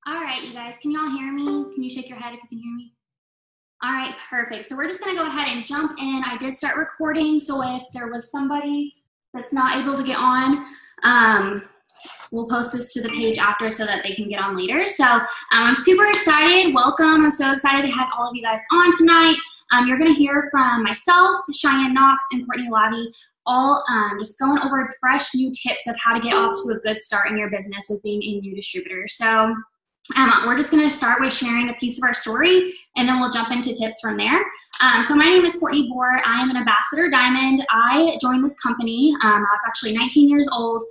All right, you guys, can y'all hear me? Can you shake your head if you can hear me? All right, perfect. So we're just gonna go ahead and jump in. I did start recording, so if there was somebody that's not able to get on, we'll post this to the page after so that they can get on later. So I'm super excited. Welcome. I'm so excited to have all of you guys on tonight. You're gonna hear from myself, Cheyenne, and Courtney all just going over fresh new tips of how to get off to a good start in your business with being a new distributor. So we're just going to start with sharing a piece of our story, and then we'll jump into tips from there. So my name is Courtney. I am an Ambassador Diamond. I joined this company. I was actually 19 years old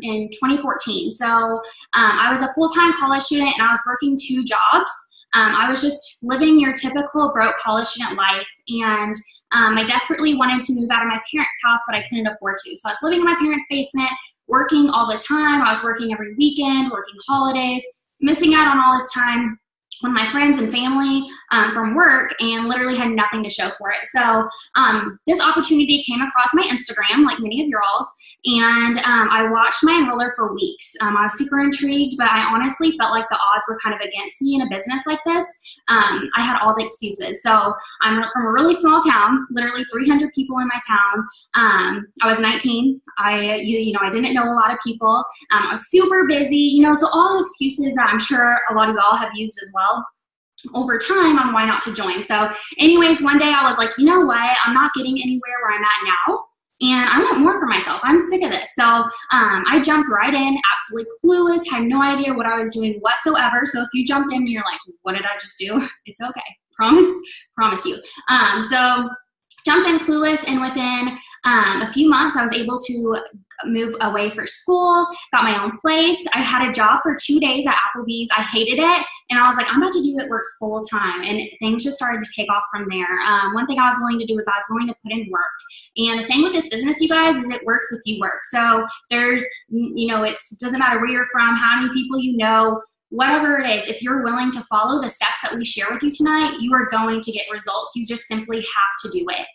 in 2014. So I was a full-time college student, and I was working 2 jobs. I was just living your typical broke college student life, and I desperately wanted to move out of my parents' house, but I couldn't afford to. So I was living in my parents' basement, working all the time. I was working every weekend, working holidays, missing out on all this time with my friends and family from work, and literally had nothing to show for it. So this opportunity came across my Instagram, like many of your alls, and I watched my enroller for weeks. I was super intrigued, but I honestly felt like the odds were kind of against me in a business like this. I had all the excuses. So I'm from a really small town, literally 300 people in my town. I was 19. I didn't know a lot of people. I was super busy, so all the excuses that I'm sure a lot of y'all have used as well over time on why not to join. So anyways, one day I was like, you know what? I'm not getting anywhere where I'm at now, and I want more for myself. I'm sick of this. So I jumped right in, absolutely clueless, had no idea what I was doing whatsoever. So if you jumped in and you're like, what did I just do? It's okay. Promise you. So jumped in clueless, and within a few months, I was able to move away for school, got my own place. I had a job for 2 days at Applebee's. I hated it, and I was like, I'm about to do it works full time, and things just started to take off from there. One thing I was willing to do was I was willing to put in work, and the thing with this business, you guys, is it works if you work. So there's, it doesn't matter where you're from, how many people you know, whatever it is, if you're willing to follow the steps that we share with you tonight, you are going to get results. You just simply have to do it.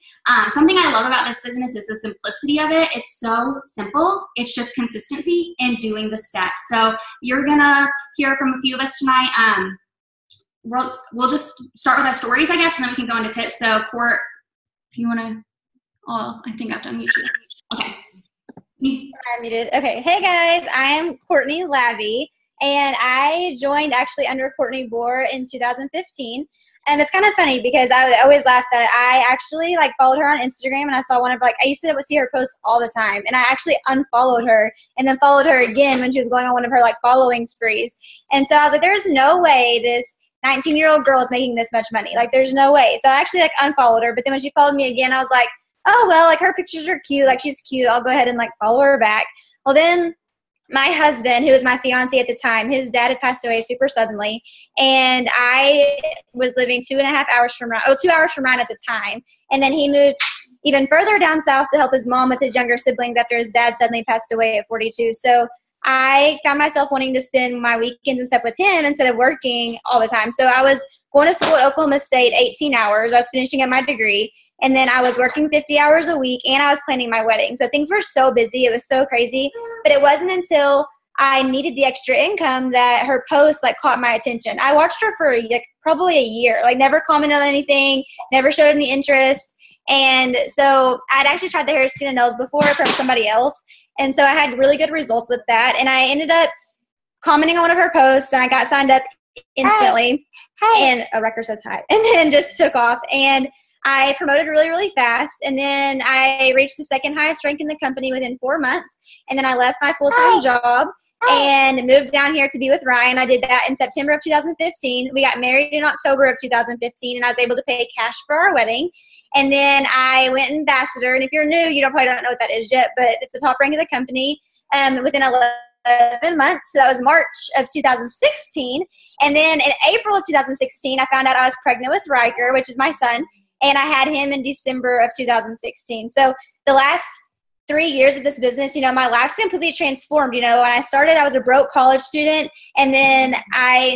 Something I love about this business is the simplicity of it. It's so simple. It's just consistency and doing the steps. So you're going to hear from a few of us tonight. We'll just start with our stories, I guess, and then we can go into tips. So, Court, if you want to, I think I have to unmute you. Okay. I'm muted. Okay. Hey, guys. I am Courtney Lavey. And I joined actually under Courtney Bohr in 2015. And it's kind of funny because I would always laugh that I actually followed her on Instagram, and I saw one of I used to see her posts all the time, and I actually unfollowed her and then followed her again when she was going on one of her following sprees. And so I was like, there's no way this 19-year-old girl is making this much money. There's no way. So I actually unfollowed her. But then when she followed me again, I was like, oh, well, her pictures are cute. She's cute. I'll go ahead and follow her back. Well, then my husband, who was my fiance at the time, his dad had passed away super suddenly, and I was living 2.5 hours from Ryan. 2 hours from Ryan at the time, and then he moved even further down south to help his mom with his younger siblings after his dad suddenly passed away at 42. So I found myself wanting to spend my weekends and stuff with him instead of working all the time. So I was going to school at Oklahoma State 18 hours. I was finishing up my degree. And then I was working 50 hours a week, and I was planning my wedding. So things were so busy. It was so crazy. But it wasn't until I needed the extra income that her post caught my attention. I watched her for probably a year, never commented on anything, never showed any interest. And so I'd actually tried the hair, skin, and nails before from somebody else. And so I had really good results with that. And I ended up commenting on one of her posts, and I got signed up instantly. Hi. And a record says hi. And then just took off. And I promoted really, really fast, and then I reached the second highest rank in the company within 4 months, and then I left my full-time job and moved down here to be with Ryan. I did that in September of 2015. We got married in October of 2015, and I was able to pay cash for our wedding. And then I went ambassador, and if you're new, you probably don't know what that is yet, but it's the top rank of the company within 11 months. So that was March of 2016. And then in April of 2016, I found out I was pregnant with Riker, which is my son. And I had him in December of 2016. So the last 3 years of this business, my life's completely transformed. When I started, I was a broke college student. And then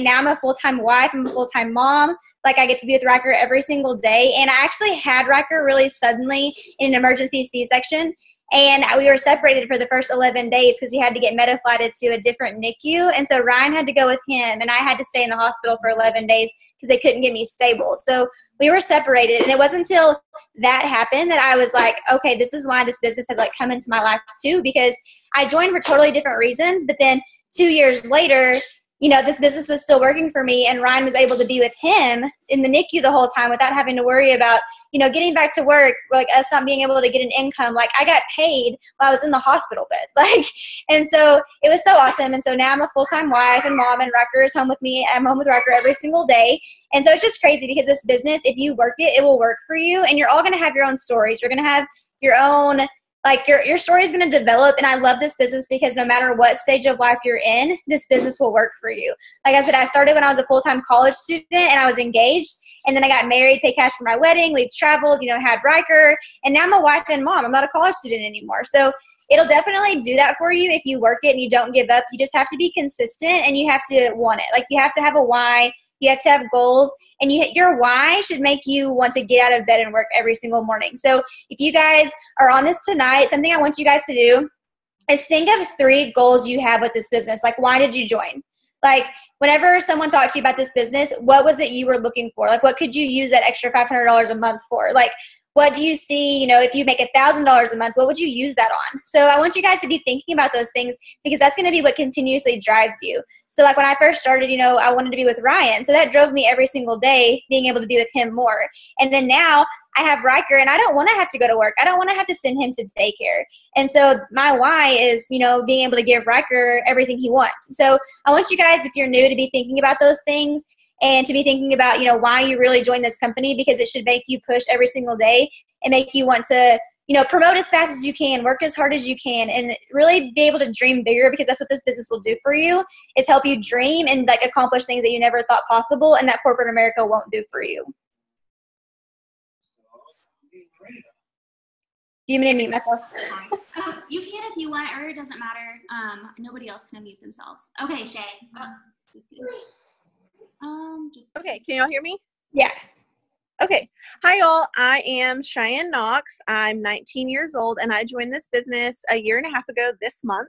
now I'm a full-time wife. I'm a full-time mom. I get to be with Riker every single day. And I actually had Riker really suddenly in an emergency C-section. And we were separated for the first 11 days because he had to get medi-flighted to a different NICU. And so Ryan had to go with him, and I had to stay in the hospital for 11 days because they couldn't get me stable. So we were separated, and it wasn't until that happened that I was like, okay, this is why this business had like come into my life too, because I joined for totally different reasons. But then 2 years later, you know, this business was still working for me, and Ryan was able to be with him in the NICU the whole time without having to worry about, you know, getting back to work, like us not being able to get an income. Like I got paid while I was in the hospital bed. Like, and so it was so awesome. And so now I'm a full-time wife and mom, and Rucker is home with me. I'm home with Rucker every single day. And so it's just crazy because this business, if you work it, it will work for you. And you're all going to have your own stories. You're going to have your own, like your story is going to develop. And I love this business because no matter what stage of life you're in, this business will work for you. Like I said, I started when I was a full-time college student and I was engaged. And then I got married, paid cash for my wedding. We've traveled, you know, had Riker. And now I'm a wife and mom. I'm not a college student anymore. So it'll definitely do that for you if you work it and you don't give up. You just have to be consistent and you have to want it. Like you have to have a why. You have to have goals. And your why should make you want to get out of bed and work every single morning. So if you guys are on this tonight, something I want you guys to do is think of 3 goals you have with this business. Like, why did you join? Like, whenever someone talked to you about this business, what was it you were looking for? Like, what could you use that extra $500 a month for? Like, what do you see, you know, if you make $1,000 a month, what would you use that on? So I want you guys to be thinking about those things because that's going to be what continuously drives you. So like when I first started, you know, I wanted to be with Ryan. So that drove me every single day being able to be with him more. And then now I have Riker and I don't want to have to go to work. I don't want to have to send him to daycare. And so my why is, you know, being able to give Riker everything he wants. So I want you guys, if you're new, to be thinking about those things and to be thinking about, you know, why you really joined this company, because it should make you push every single day and make you want to, you know, promote as fast as you can, work as hard as you can, and really be able to dream bigger, because that's what this business will do for you, is help you dream and like accomplish things that you never thought possible and that corporate America won't do for you. Do you mean to mute myself? You can if you want, or it doesn't matter. Nobody else can unmute themselves. Okay, Shay. Just kidding. Okay, can y'all hear me? Yeah. Okay. Hi, y'all. I am Cheyenne Knox. I'm 19 years old, and I joined this business a year and a half ago this month.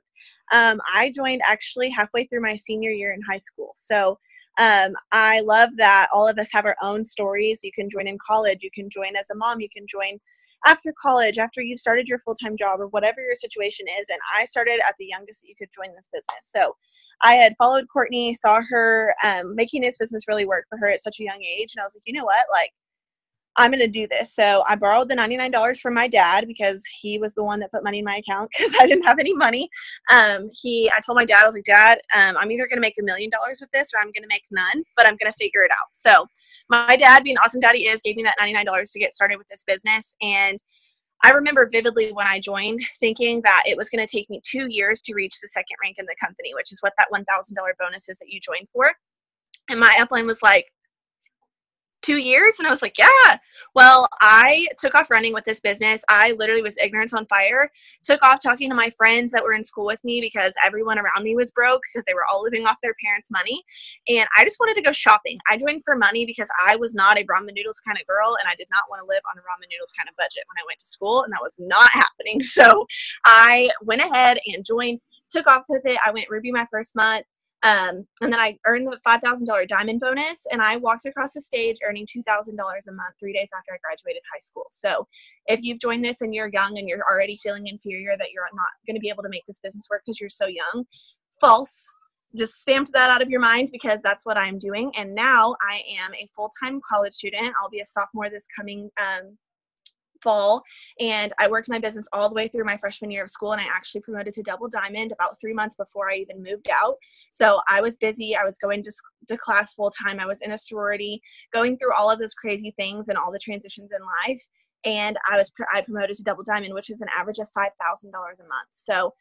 I joined actually halfway through my senior year in high school. So I love that all of us have our own stories. You can join in college. You can join as a mom. You can join after college, after you've started your full-time job, or whatever your situation is. And I started at the youngest that you could join this business. So I had followed Courtney, saw her making this business really work for her at such a young age. And I was like, you know what? Like, I'm going to do this. So I borrowed the $99 from my dad because he was the one that put money in my account because I didn't have any money. I told my dad, I was like, Dad, I'm either going to make $1 million with this or I'm going to make none, but I'm going to figure it out. So my dad, being awesome dad he is, gave me that $99 to get started with this business. And I remember vividly when I joined thinking that it was going to take me 2 years to reach the second rank in the company, which is what that $1,000 bonus is that you join for. And my upline was like, 2 years? And I was like, yeah. Well, I took off running with this business. I literally was ignorance on fire, took off talking to my friends that were in school with me because everyone around me was broke because they were all living off their parents' money. And I just wanted to go shopping. I joined for money because I was not a ramen noodles kind of girl, and I did not want to live on a ramen noodles kind of budget when I went to school, and that was not happening. So I went ahead and joined, took off with it. I went Ruby my first month. And then I earned the $5,000 diamond bonus, and I walked across the stage earning $2,000 a month 3 days after I graduated high school. So if you've joined this and you're young and you're already feeling inferior that you're not going to be able to make this business work because you're so young, false. Just stamp that out of your mind, because that's what I'm doing. And now I am a full-time college student. I'll be a sophomore this coming fall, and I worked my business all the way through my freshman year of school, and I actually promoted to double diamond about 3 months before I even moved out. So I was busy. I was going to class full time. I was in a sorority, going through all of those crazy things and all the transitions in life. And I promoted to double diamond, which is an average of $5,000 a month. So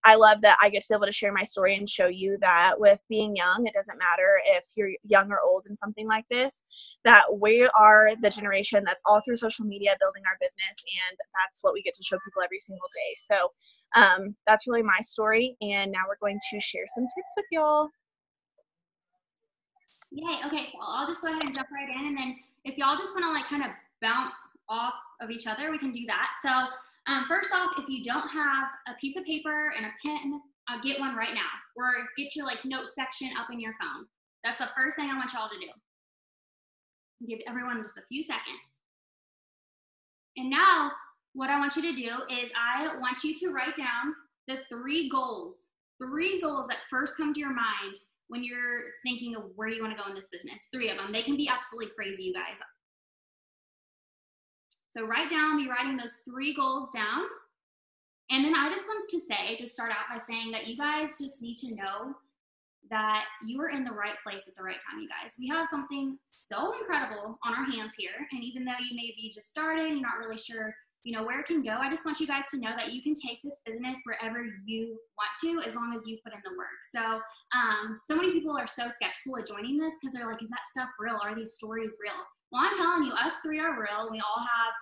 I love that I get to be able to share my story and show you that with being young, it doesn't matter if you're young or old in something like this, that we are the generation that's all through social media building our business. And that's what we get to show people every single day. So that's really my story. And now we're going to share some tips with y'all. Yay. Okay, so I'll just go ahead and jump right in. And then if y'all just want to like kind of bounce off of each other, we can do that. So First off, if you don't have a piece of paper and a pen, get one right now, or get your like note section up in your phone. That's the first thing I want y'all to do. Give everyone just a few seconds. And now what I want you to do is I want you to write down the three goals that first come to your mind when you're thinking of where you want to go in this business. 3 of them. They can be absolutely crazy, you guys. So be writing those 3 goals down. And then I just want to start out by saying that you guys just need to know that you are in the right place at the right time, you guys. We have something so incredible on our hands here. And even though you may be just starting, you're not really sure, where it can go, I just want you guys to know that you can take this business wherever you want to, as long as you put in the work. So, so many people are so skeptical of joining this because they're like, is that stuff real? Are these stories real? Well, I'm telling you, us 3 are real. We all have,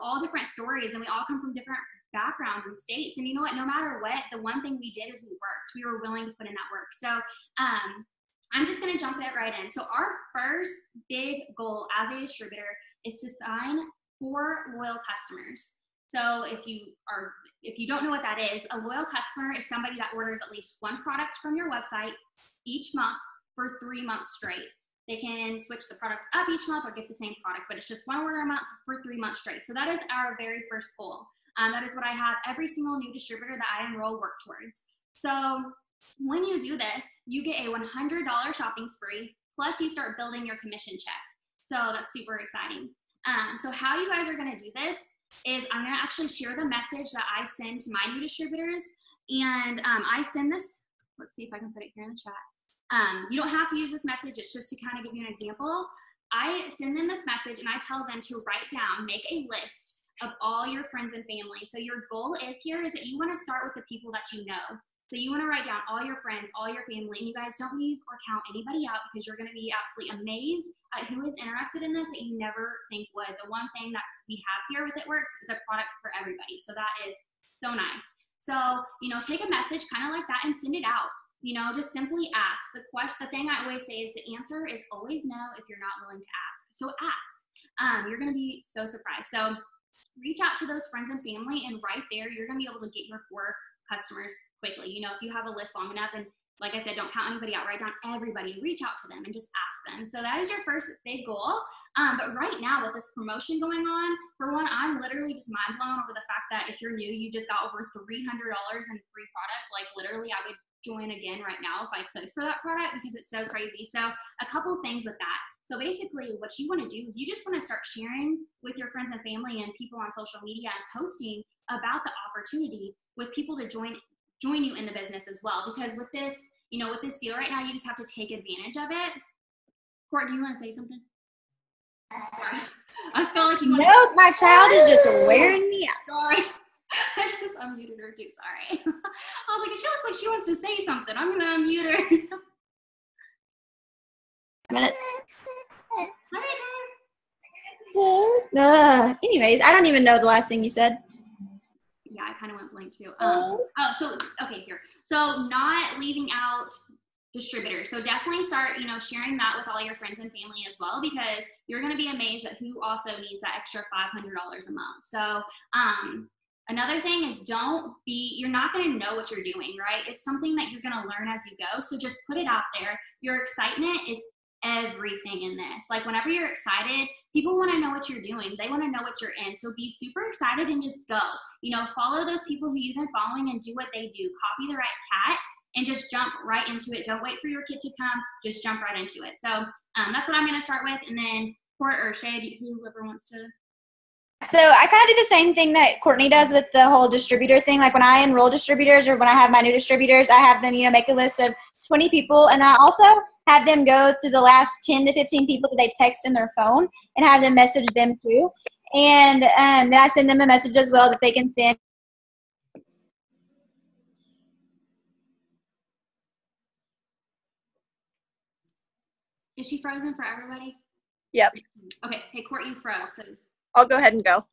all different stories, and we all come from different backgrounds and states. And you know what, no matter what, the one thing we did is we worked. We were willing to put in that work. So I'm just going to jump right in. So our first big goal as a distributor is to sign 4 loyal customers. So if you don't know what that is, a loyal customer is somebody that orders at least 1 product from your website each month for 3 months straight. They can switch the product up each month or get the same product, but it's just 1 order a month for 3 months straight. So that is our very first goal. That is what I have every single new distributor that I enroll work towards. So when you do this, you get a $100 shopping spree, plus you start building your commission check. So that's super exciting. So how you guys are going to do this is I'm going to actually share the message that I send to my new distributors. And I send this, let's see if I can put it here in the chat. You don't have to use this message. It's just to kind of give you an example. I send them this message and I tell them to write down, make a list of all your friends and family. So your goal is that you want to start with the people that you know. So you want to write down all your friends, all your family, and you guys don't leave or count anybody out, because you're going to be absolutely amazed at who is interested in this that you never think would. The one thing that we have here with It Works is a product for everybody. So that is so nice. So, take a message kind of like that and send it out. Just simply ask. The thing I always say is the answer is always no if you're not willing to ask. So ask. You're going to be so surprised. So reach out to those friends and family, and right there, you're going to be able to get your 4 customers quickly. If you have a list long enough, and like I said, don't count anybody out, write down everybody, reach out to them and just ask them. So that is your first big goal. But right now with this promotion going on, for one, I'm literally just mind blown over the fact that if you're new, you just got over $300 in free product. Like literally, I would join again right now if I could for that product, because it's so crazy. So a couple things with that. So basically what you want to do is you just want to start sharing with your friends and family and people on social media and posting about the opportunity with people to join you in the business as well. Because with this, with this deal right now, you just have to take advantage of it. Court, do you want to say something? I just feel like you want to. Nope, my child is just wearing me out. Sorry. I just unmuted her too, sorry. I was like, she looks like she wants to say something. I'm going to unmute her. Minutes. Hi. Anyways, I don't even know the last thing you said. Yeah, I kind of went blank too. Okay, here. So not leaving out distributors. So definitely start, sharing that with all your friends and family as well, because you're going to be amazed at who also needs that extra $500 a month. So another thing is you're not going to know what you're doing, right? It's something that you're going to learn as you go. So just put it out there. Your excitement is everything in this. Like whenever you're excited, people want to know what you're doing. They want to know what you're in. So be super excited and just go. Follow those people who you've been following and do what they do. Copy the right cat and just jump right into it. Don't wait for your kid to come. Just jump right into it. So that's what I'm going to start with. And then Court or Shay, whoever wants to. So I kind of do the same thing that Courtney does with the whole distributor thing. Like when I enroll distributors or when I have my new distributors, I have them, make a list of 20 people. And I also have them go through the last 10 to 15 people that they text in their phone and have them message them too. And then I send them a message as well that they can send. Is she frozen for everybody? Yep. Okay. Hey, Court, you froze. So. I'll go ahead and go.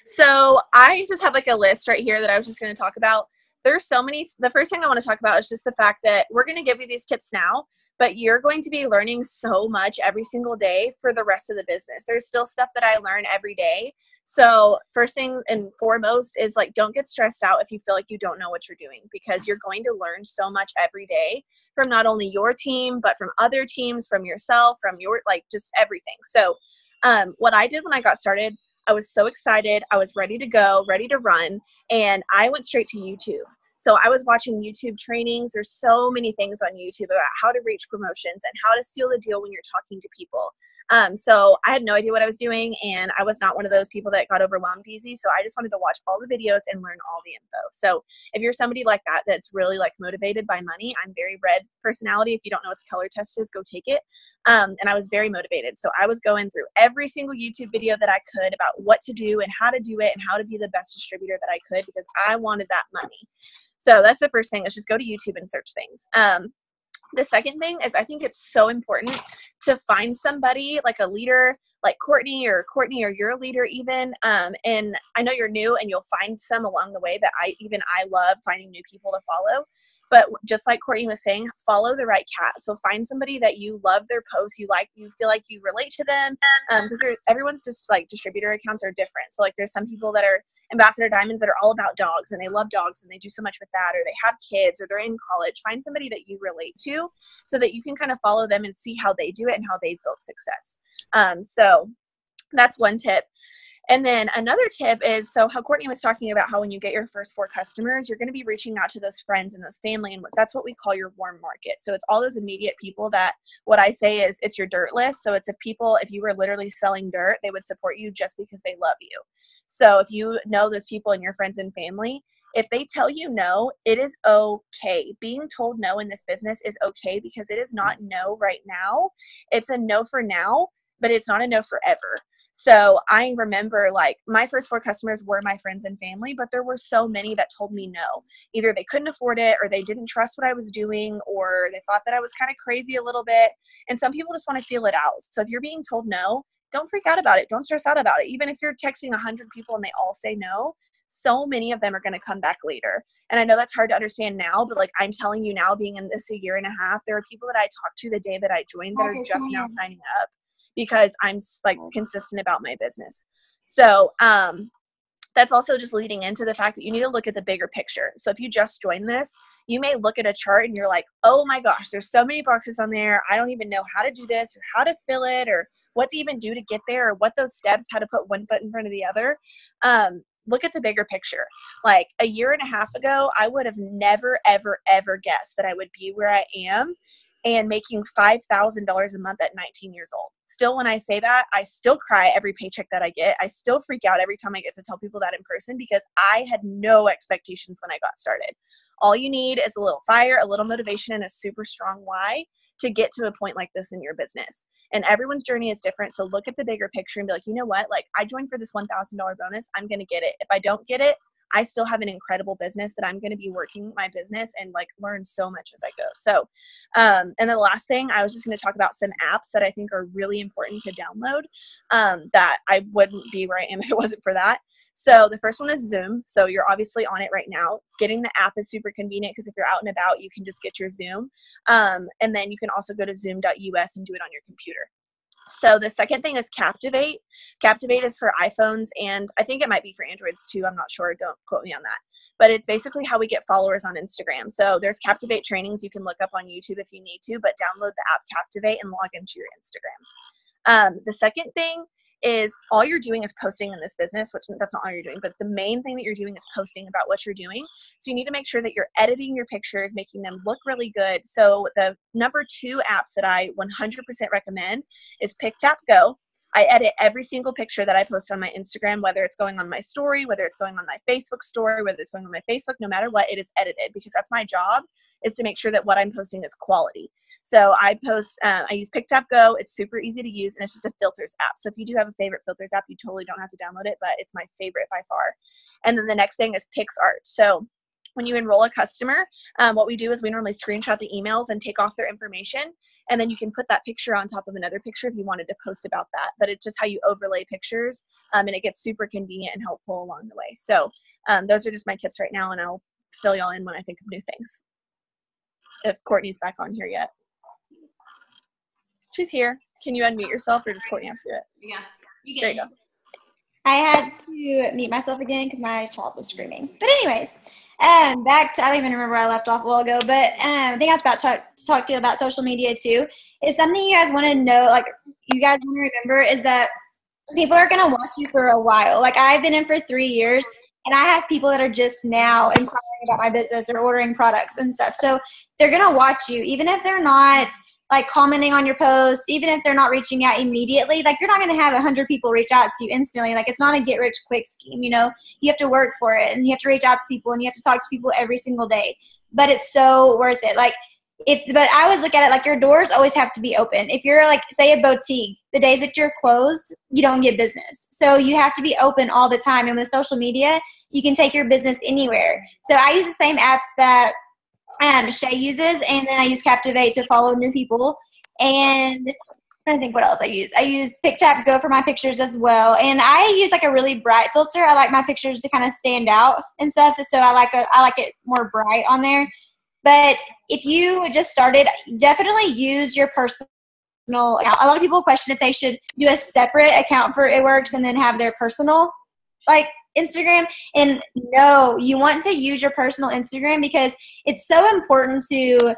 So I just have like a list right here that I was just going to talk about. There's so many. The first thing I want to talk about is just the fact that we're going to give you these tips now, but you're going to be learning so much every single day for the rest of the business. There's still stuff that I learn every day. So first thing and foremost is like, don't get stressed out if you feel like you don't know what you're doing, because you're going to learn so much every day from not only your team, but from other teams, from yourself, from your, like, just everything. So what I did when I got started, I was so excited. I was ready to go, ready to run. And I went straight to YouTube. So I was watching YouTube trainings. There's so many things on YouTube about how to reach promotions and how to seal the deal when you're talking to people. So I had no idea what I was doing, and I was not one of those people that got overwhelmed easy. So I just wanted to watch all the videos and learn all the info. So if you're somebody like that, that's really like motivated by money, I'm very red personality. If you don't know what the color test is, go take it. And I was very motivated. So I was going through every single YouTube video that I could about what to do and how to do it and how to be the best distributor that I could, because I wanted that money. So that's the first thing, is just go to YouTube and search things. The second thing is, I think it's so important to find somebody like a leader like Courtney or your leader even. And I know you're new and you'll find some along the way that I love finding new people to follow. But just like Courtney was saying, follow the right cat. So find somebody that you love their posts, you feel like you relate to them. Because everyone's just like distributor accounts are different. So like there's some people that are Ambassador Diamonds that are all about dogs and they love dogs and they do so much with that, or they have kids, or they're in college. Find somebody that you relate to so that you can kind of follow them and see how they do it and how they've built success. So that's one tip. And then another tip is, so how Courtney was talking about how when you get your first 4 customers, you're going to be reaching out to those friends and those family, and that's what we call your warm market. So it's all those immediate people that, what I say is, it's your dirt list. So it's if you were literally selling dirt, they would support you just because they love you. So if you know those people and your friends and family, if they tell you no, it is okay. Being told no in this business is okay, because it is not no right now. It's a no for now, but it's not a no forever. So I remember, like, my first 4 customers were my friends and family, but there were so many that told me no. Either they couldn't afford it, or they didn't trust what I was doing, or they thought that I was kind of crazy a little bit. And some people just want to feel it out. So if you're being told no, don't freak out about it. Don't stress out about it. Even if you're texting 100 people and they all say no, so many of them are going to come back later. And I know that's hard to understand now, but like, I'm telling you now, being in this a year and a half, there are people that I talked to the day that I joined that are just now signing up, because I'm like consistent about my business. So that's also just leading into the fact that you need to look at the bigger picture. So if you just joined this, you may look at a chart and you're like, oh my gosh, there's so many boxes on there. I don't even know how to do this, or how to fill it, or what to even do to get there, or what those steps, how to put one foot in front of the other. Look at the bigger picture. Like a year and a half ago, I would have never, ever, ever guessed that I would be where I am and making $5,000 a month at 19 years old. Still, when I say that, I still cry every paycheck that I get. I still freak out every time I get to tell people that in person, because I had no expectations when I got started. All you need is a little fire, a little motivation, and a super strong why to get to a point like this in your business. And everyone's journey is different. So look at the bigger picture and be like, you know what? Like, I joined for this $1,000 bonus. I'm going to get it. If I don't get it, I still have an incredible business that I'm going to be working my business and like learn so much as I go. So, and then the last thing, I was just going to talk about some apps that I think are really important to download, that I wouldn't be where I am if it wasn't for that. So the first one is Zoom. So you're obviously on it right now. Getting the app is super convenient, because if you're out and about, you can just get your Zoom. And then you can also go to zoom.us and do it on your computer. So the second thing is Captivate. Captivate is for iPhones, and I think it might be for Androids too. I'm not sure. Don't quote me on that. But it's basically how we get followers on Instagram. So there's Captivate trainings you can look up on YouTube if you need to, but download the app Captivate and log into your Instagram. The second thing is, all you're doing is posting in this business, which that's not all you're doing, but the main thing that you're doing is posting about what you're doing. So you need to make sure that you're editing your pictures, making them look really good. So the number 2 apps that I 100% recommend is PicTapGo. I edit every single picture that I post on my Instagram, whether it's going on my story, whether it's going on my Facebook story, whether it's going on my Facebook, no matter what, it is edited, because that's my job, is to make sure that what I'm posting is quality. So I use PicTapGo. It's super easy to use, and it's just a filters app. So if you do have a favorite filters app, you totally don't have to download it, but it's my favorite by far. And then the next thing is PixArt. So when you enroll a customer, what we do is we normally screenshot the emails and take off their information, and then you can put that picture on top of another picture if you wanted to post about that. But it's just how you overlay pictures, and it gets super convenient and helpful along the way. So those are just my tips right now, and I'll fill y'all in when I think of new things. If Courtney's back on here yet. She's here. Can you unmute yourself, or does Courtney have to do it? Yeah, you get there it. you go. I had to mute myself again because my child was screaming. But anyways, back to, I don't even remember where I left off a while ago, but I think I was about to talk to you about social media too. Is something you guys want to know, like you guys want to remember, is that people are going to watch you for a while. Like I've been in for 3 years, and I have people that are just now inquiring about my business or ordering products and stuff. So they're going to watch you, even if they're not like commenting on your posts, even if they're not reaching out immediately. Like you're not going to have 100 people reach out to you instantly. Like it's not a get rich quick scheme. You know, you have to work for it, and you have to reach out to people, and you have to talk to people every single day. But it's so worth it. Like but I always look at it like your doors always have to be open. If you're like, say, a boutique, the days that you're closed, you don't get business. So you have to be open all the time. And with social media, you can take your business anywhere. So I use the same apps that Shay uses, and then I use Captivate to follow new people. And I'm trying to think what else I use. I use PicTap Go for my pictures as well. And I use like a really bright filter. I like my pictures to kind of stand out and stuff. So I like it more bright on there. But if you just started, definitely use your personal account. A lot of people question if they should do a separate account for It Works and then have their personal like Instagram. And no, you want to use your personal Instagram because it's so important to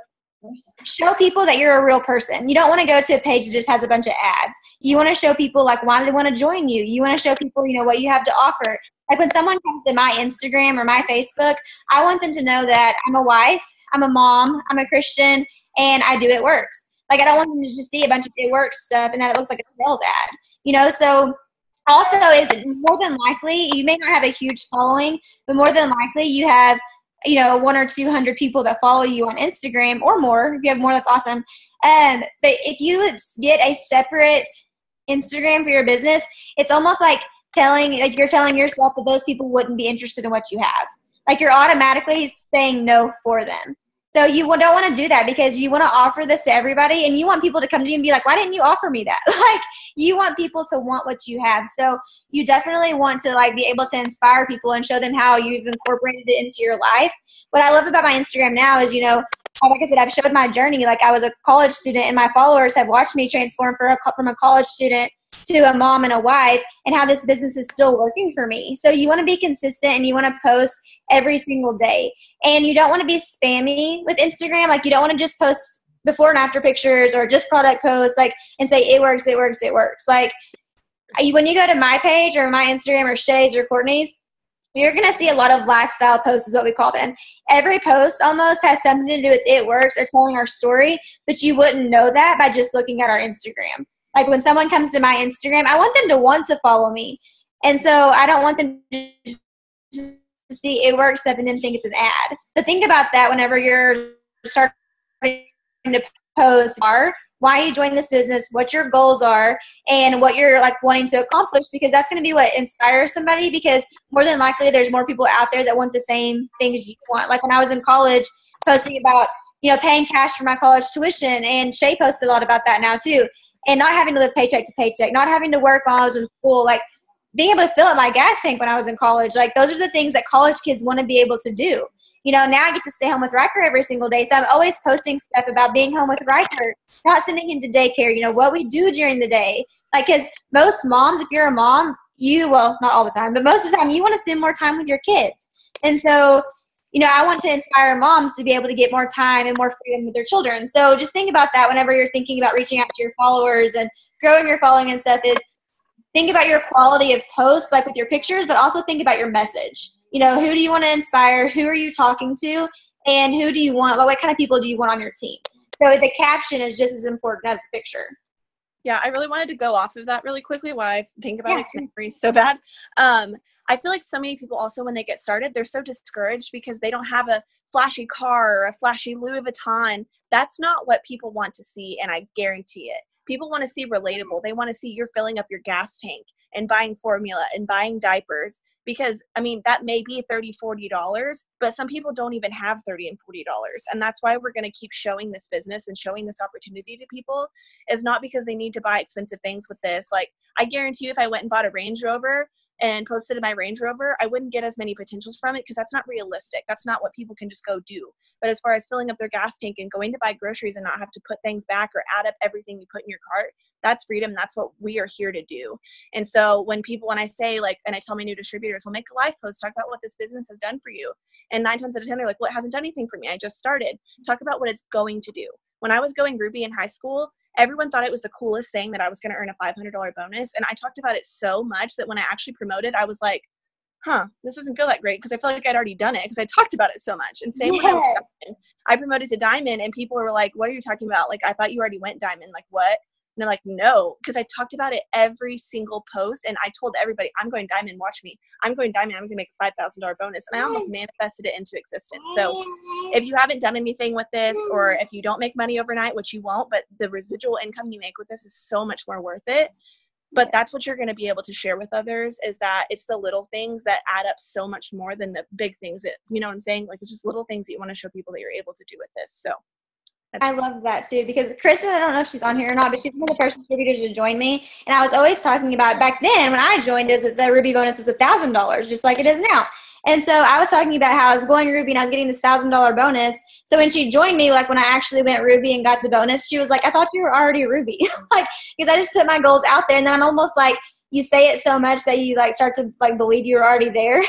show people that you're a real person. You don't want to go to a page that just has a bunch of ads. You want to show people like why they want to join you. You want to show people, you know, what you have to offer. Like when someone comes to my Instagram or my Facebook, I want them to know that I'm a wife, I'm a mom, I'm a Christian, and I do It Works. Like I don't want them to just see a bunch of It Works stuff and that it looks like a sales ad, you know? So also is more than likely, you may not have a huge following, but more than likely you have, you know, 100 or 200 people that follow you on Instagram or more. If you have more, that's awesome. But if you get a separate Instagram for your business, it's almost like you're telling yourself that those people wouldn't be interested in what you have. Like you're automatically saying no for them. So you don't want to do that because you want to offer this to everybody, and you want people to come to you and be like, why didn't you offer me that? Like you want people to want what you have. So you definitely want to like be able to inspire people and show them how you've incorporated it into your life. What I love about my Instagram now is, you know, like I said, I've showed my journey. Like I was a college student, and my followers have watched me transform from a college student to a mom and a wife, and how this business is still working for me. So you want to be consistent, and you want to post every single day. And you don't want to be spammy with Instagram. Like you don't want to just post before and after pictures or just product posts like and say it works, it works, it works. Like when you go to my page or my Instagram or Shay's or Courtney's, you're going to see a lot of lifestyle posts is what we call them. Every post almost has something to do with It Works or telling our story, but you wouldn't know that by just looking at our Instagram. Like when someone comes to my Instagram, I want them to want to follow me. And so I don't want them to just see It Works stuff and then think it's an ad. So think about that whenever you're starting to post why you joined this business, what your goals are, and what you're like wanting to accomplish, because that's going to be what inspires somebody, because more than likely there's more people out there that want the same things you want. Like when I was in college posting about, you know, paying cash for my college tuition, and Shay posted a lot about that now too, and not having to live paycheck to paycheck, not having to work while I was in school, like being able to fill up my gas tank when I was in college. Like those are the things that college kids want to be able to do. You know, now I get to stay home with Riker every single day. So I'm always posting stuff about being home with Riker, not sending him to daycare, you know, what we do during the day. Like, because most moms, if you're a mom, well, not all the time, but most of the time you want to spend more time with your kids. And so, you know, I want to inspire moms to be able to get more time and more freedom with their children. So just think about that whenever you're thinking about reaching out to your followers and growing your following and stuff, is think about your quality of posts, like with your pictures, but also think about your message. You know, who do you want to inspire? Who are you talking to? And who do you want? What kind of people do you want on your team? So the caption is just as important as the picture. Yeah, I really wanted to go off of that really quickly while I think about it, 'cause my memory's so bad. I feel like so many people also, when they get started, they're so discouraged because they don't have a flashy car or a flashy Louis Vuitton. That's not what people want to see, and I guarantee it. People want to see relatable. They want to see you're filling up your gas tank and buying formula and buying diapers, because, I mean, that may be $30, $40, but some people don't even have $30 and $40. And that's why we're going to keep showing this business and showing this opportunity to people, is not because they need to buy expensive things with this. Like, I guarantee you, if I went and bought a Range Rover and posted my Range Rover, I wouldn't get as many potentials from it, because that's not realistic. That's not what people can just go do. But as far as filling up their gas tank and going to buy groceries and not have to put things back or add up everything you put in your cart, That's freedom. That's what we are here to do. And so when I say like, and I tell my new distributors, well, make a live post, talk about what this business has done for you. And 9 times out of 10, they're like, well, it hasn't done anything for me. I just started. Talk about what it's going to do. When I was going Ruby in high school, everyone thought it was the coolest thing that I was going to earn a $500 bonus. And I talked about it so much that when I actually promoted, I was like, this doesn't feel that great, because I feel like I'd already done it because I talked about it so much. And same when I promoted to Diamond, and people were like, what are you talking about? Like, I thought you already went Diamond. Like, what? And I'm like, no, because I talked about it every single post, and I told everybody, I'm going Diamond, watch me. I'm going Diamond, I'm going to make a $5,000 bonus. And I almost manifested it into existence. So if you haven't done anything with this, or if you don't make money overnight, which you won't, but the residual income you make with this is so much more worth it. But that's what you're going to be able to share with others, is that it's the little things that add up so much more than the big things that, you know what I'm saying? Like, it's just little things that you want to show people that you're able to do with this. So I love that too, because Kristen, I don't know if she's on here or not, but she's one of the first distributors to join me. And I was always talking about back then when I joined, is that the Ruby bonus was $1,000, just like it is now. And so I was talking about how I was going Ruby and I was getting this $1,000 bonus. So when she joined me, like when I actually went Ruby and got the bonus, she was like, I thought you were already Ruby. Like, because I just put my goals out there, and then I'm almost like, you say it so much that you like start to like believe you're already there.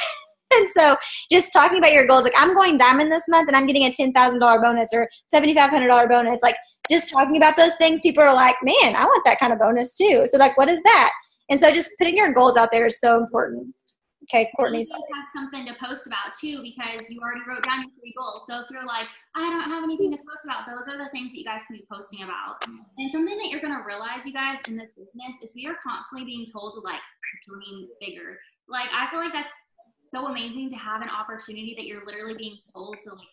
And so just talking about your goals, like I'm going Diamond this month and I'm getting a $10,000 bonus or $7,500 bonus. Like just talking about those things, people are like, man, I want that kind of bonus too. So like, what is that? And so just putting your goals out there is so important. Okay, Courtney. You have something to post about too, because you already wrote down your 3 goals. So if you're like, I don't have anything to post about, those are the things that you guys can be posting about. And something that you're going to realize, you guys, in this business is we are constantly being told to like dream bigger. Like I feel like that's so amazing to have an opportunity that you're literally being told to like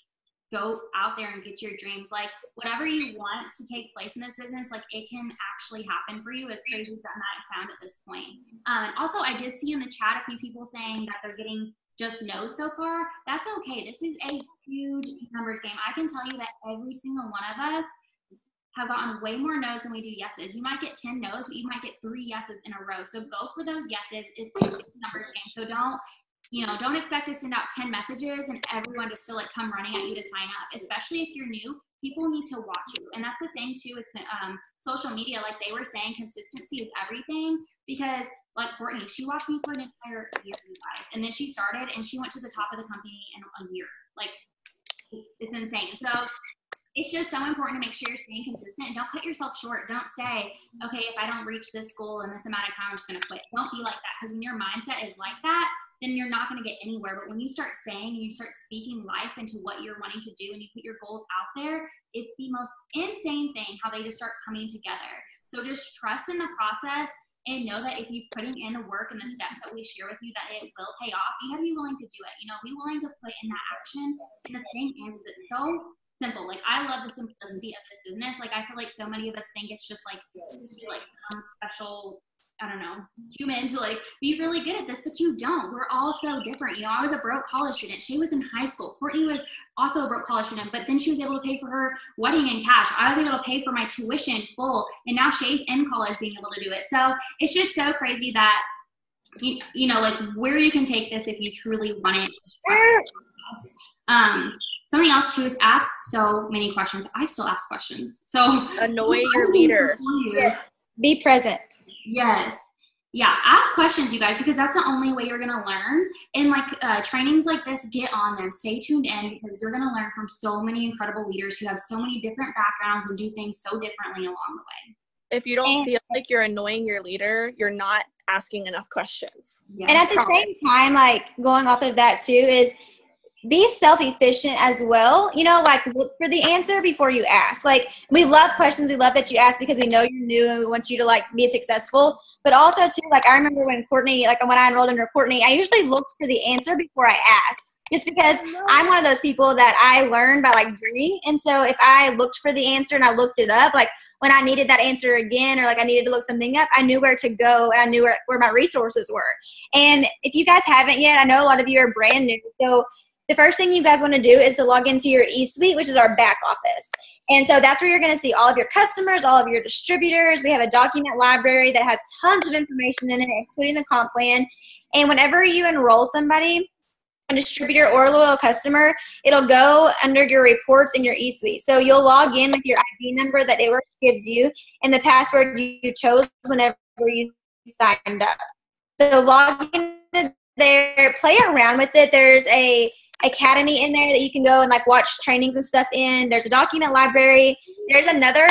go out there and get your dreams. Like whatever you want to take place in this business, like it can actually happen for you, as crazy as that might sound at this point. Also, I did see in the chat a few people saying that they're getting just no's so far. That's okay. This is a huge numbers game. I can tell you that every single one of us have gotten way more no's than we do yeses. You might get 10 no's, but you might get 3 yeses in a row. So go for those yeses. It's a numbers game. So don't expect to send out 10 messages and everyone just to like come running at you to sign up, especially if you're new. People need to watch you. And that's the thing too with social media. Like they were saying, consistency is everything, because like Courtney, she watched me for an entire year, you guys. And then she started and she went to the top of the company in a year. Like it's insane. So it's just so important to make sure you're staying consistent and don't cut yourself short. Don't say, okay, if I don't reach this goal in this amount of time, I'm just going to quit. Don't be like that, because when your mindset is like that, then you're not going to get anywhere. But when you start saying and you start speaking life into what you're wanting to do and you put your goals out there, it's the most insane thing how they just start coming together. So just trust in the process and know that if you're putting in the work and the steps that we share with you, that it will pay off. You have to be willing to do it. Be willing to put in that action. And the thing is it's so simple. Like I love the simplicity of this business. Like I feel like so many of us think it's just like some special, I don't know, human to like be really good at this, but you don't. We're all so different. I was a broke college student. She was in high school. Courtney was also a broke college student, but then she was able to pay for her wedding in cash. I was able to pay for my tuition full, and now Shay's in college being able to do it. So it's just so crazy that like where you can take this if you truly want it. Something else too is ask so many questions. I still ask questions. So annoy your leader. Yes. Be present. Yes. Yeah. Ask questions, you guys, because that's the only way you're going to learn. And like trainings like this, get on them. Stay tuned in, because you're going to learn from so many incredible leaders who have so many different backgrounds and do things so differently along the way. If you don't feel like you're annoying your leader, you're not asking enough questions. Yes. And at the same time, like going off of that too, is be self-efficient as well. Like look for the answer before you ask. Like we love questions. We love that you ask because we know you're new and we want you to like be successful. But also too, like I remember when Courtney, like when I enrolled under Courtney, I usually looked for the answer before I asked. Just because I'm one of those people that I learn by like doing. And so if I looked for the answer and I looked it up, like when I needed that answer again, or like I needed to look something up, I knew where to go and I knew where my resources were. And if you guys haven't yet, I know a lot of you are brand new. So the first thing you guys want to do is to log into your eSuite, which is our back office. And so that's where you're going to see all of your customers, all of your distributors. We have a document library that has tons of information in it, including the comp plan. And whenever you enroll somebody, a distributor or a loyal customer, it'll go under your reports in your eSuite. So you'll log in with your ID number that It-Works gives you and the password you chose whenever you signed up. So log into there, play around with it. There's a academy in there that you can go and like watch trainings and stuff in. There's a document library. There's another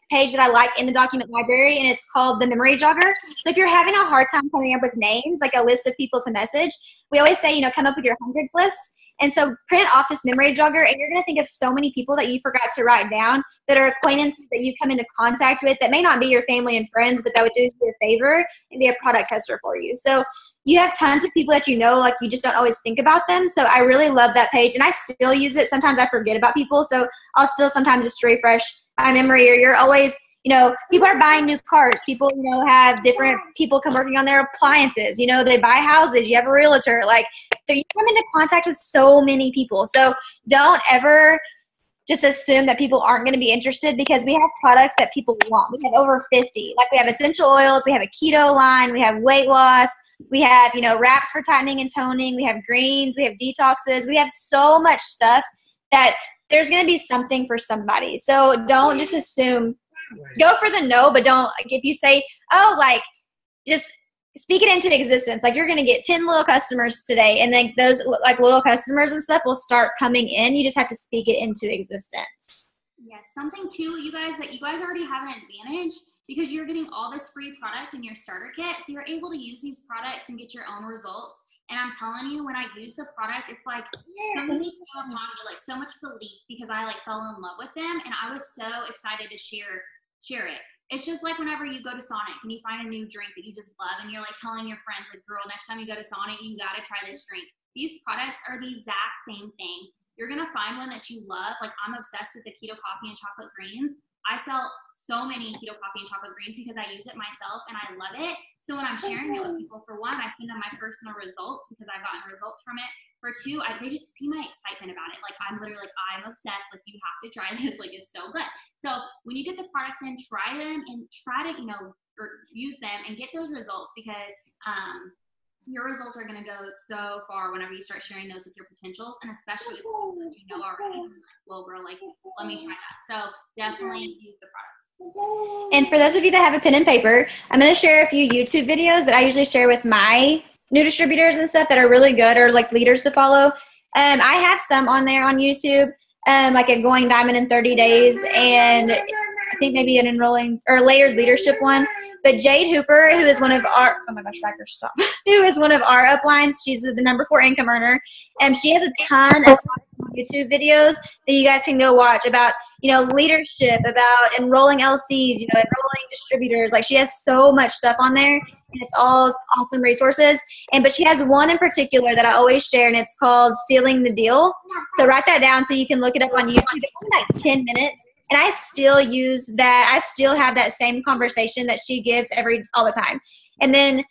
page that I like in the document library, and it's called the memory jogger. So if you're having a hard time coming up with names, like a list of people to message, we always say, come up with your hundreds list. And so print off this memory jogger, and you're going to think of so many people that you forgot to write down that are acquaintances that you come into contact with that may not be your family and friends, but that would do you a favor and be a product tester for you. So you have tons of people that like you just don't always think about them. So I really love that page, and I still use it. Sometimes I forget about people, so I'll still sometimes just refresh my memory. Or you're always, people are buying new cars. People, have different people come working on their appliances. They buy houses. You have a realtor. Like, you come into contact with so many people. So don't ever just assume that people aren't going to be interested, because we have products that people want. We have over 50. Like, we have essential oils. We have a keto line. We have weight loss. We have, wraps for tightening and toning. We have greens. We have detoxes. We have so much stuff that there's going to be something for somebody. So don't just assume. Go for the no, but don't, if you say, just speak it into existence. Like, you're going to get 10 loyal customers today, and then those like loyal customers and stuff will start coming in. You just have to speak it into existence. Yes, something too, you guys, that you guys already have an advantage because you're getting all this free product in your starter kit. So you're able to use these products and get your own results. And I'm telling you, when I use the product, it's like so much belief, because I fell in love with them, and I was so excited to share it. It's just like whenever you go to Sonic and you find a new drink that you just love, and you're telling your friends, girl, next time you go to Sonic, you got to try this drink. These products are the exact same thing. You're going to find one that you love. Like, I'm obsessed with the keto coffee and chocolate greens. I sell so many keto coffee and chocolate greens because I use it myself and I love it. So when I'm sharing it with people, for one, I send them my personal results because I've gotten results from it. For two, they just see my excitement about it. I'm literally I'm obsessed. You have to try this. It's so good. So when you get the products in, try them and try to, or use them and get those results, because your results are going to go so far whenever you start sharing those with your potentials, and especially with people that already. Well, girl, let me try that. So definitely use the products. And for those of you that have a pen and paper, I'm going to share a few YouTube videos that I usually share with my new distributors and stuff that are really good, or leaders to follow. I have some on there on YouTube, like a Going Diamond in 30 Days, and I think maybe an enrolling or layered leadership one. But Jade Hooper, who is one of our, oh my gosh, Tracker, stop, who is one of our uplines, she's the number 4 income earner, and she has a ton of YouTube videos that you guys can go watch about, leadership, about enrolling LCs, enrolling distributors. She has so much stuff on there, and it's all awesome resources. But she has one in particular that I always share, and it's called Sealing the Deal. So write that down so you can look it up on YouTube. It's only 10 minutes. And I still use that. I still have that same conversation that she gives all the time. And then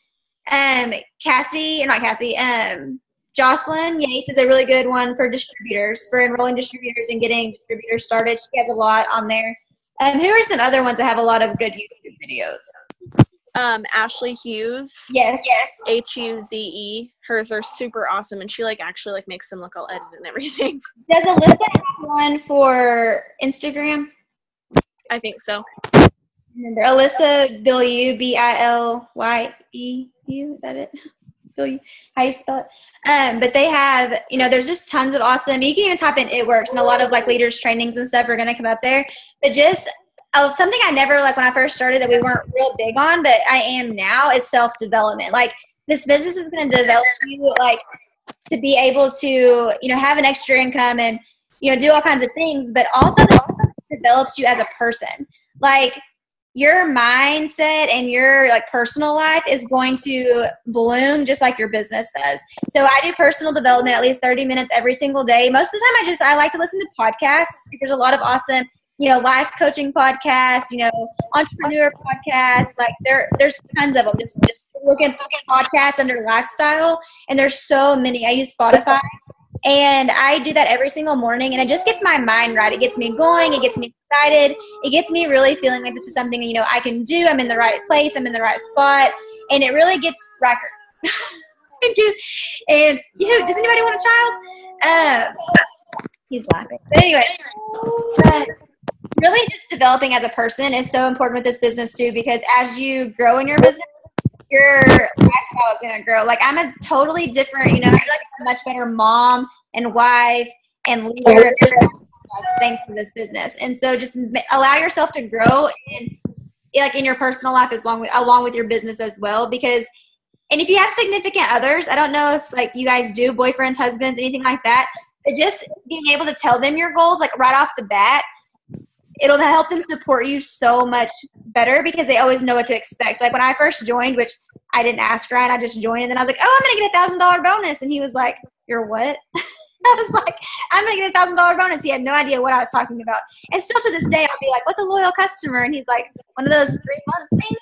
Jocelyn Yates is a really good one for distributors, for enrolling distributors and getting distributors started. She has a lot on there. Who are some other ones that have a lot of good YouTube videos? Ashley Hughes. Yes. Huze. Hers are super awesome, and she actually makes them look all edited and everything. Does Alyssa have one for Instagram? I think so. Remember Alyssa Bilyu, Bilyu, is that it? Bilyu, how you spell it? But they have, there's just tons of awesome. You can even type in It Works, and a lot of leaders trainings and stuff are going to come up there. But just something I never when I first started that we weren't real big on, but I am now, is self-development. This business is going to develop you to be able to, have an extra income and, do all kinds of things, but also develops you as a person. Your mindset and your personal life is going to bloom just like your business does. So I do personal development at least 30 minutes every single day. Most of the time I like to listen to podcasts. There's a lot of awesome, life coaching podcasts, entrepreneur podcasts. There's tons of them. Just look at podcasts under lifestyle, and there's so many. I use Spotify, and I do that every single morning, and it just gets my mind right. It gets me going. It gets me excited. It gets me really feeling like this is something, I can do. I'm in the right place. I'm in the right spot, and it really gets Riker. And does anybody want a child? He's laughing. But anyway, really just developing as a person is so important with this business too, because as you grow in your business, your lifestyle is going to grow. Like I'm a totally different, I feel like I'm a much better mom and wife and leader thanks to this business. And so just allow yourself to grow and like in your personal life along with your business as well, because and if you have significant others, I don't know if like you guys do, boyfriends, husbands, anything like that, but just being able to tell them your goals like right off the bat, it'll help them support you so much better because they always know what to expect. Like when I first joined, which I didn't ask Ryan, I just joined, and then I was like, oh, I'm going to get $1,000 bonus. And he was like, you're what? I was like, I'm going to get $1,000 bonus. He had no idea what I was talking about. And still to this day, I'll be like, what's a loyal customer? And he's like, one of those 3-month things.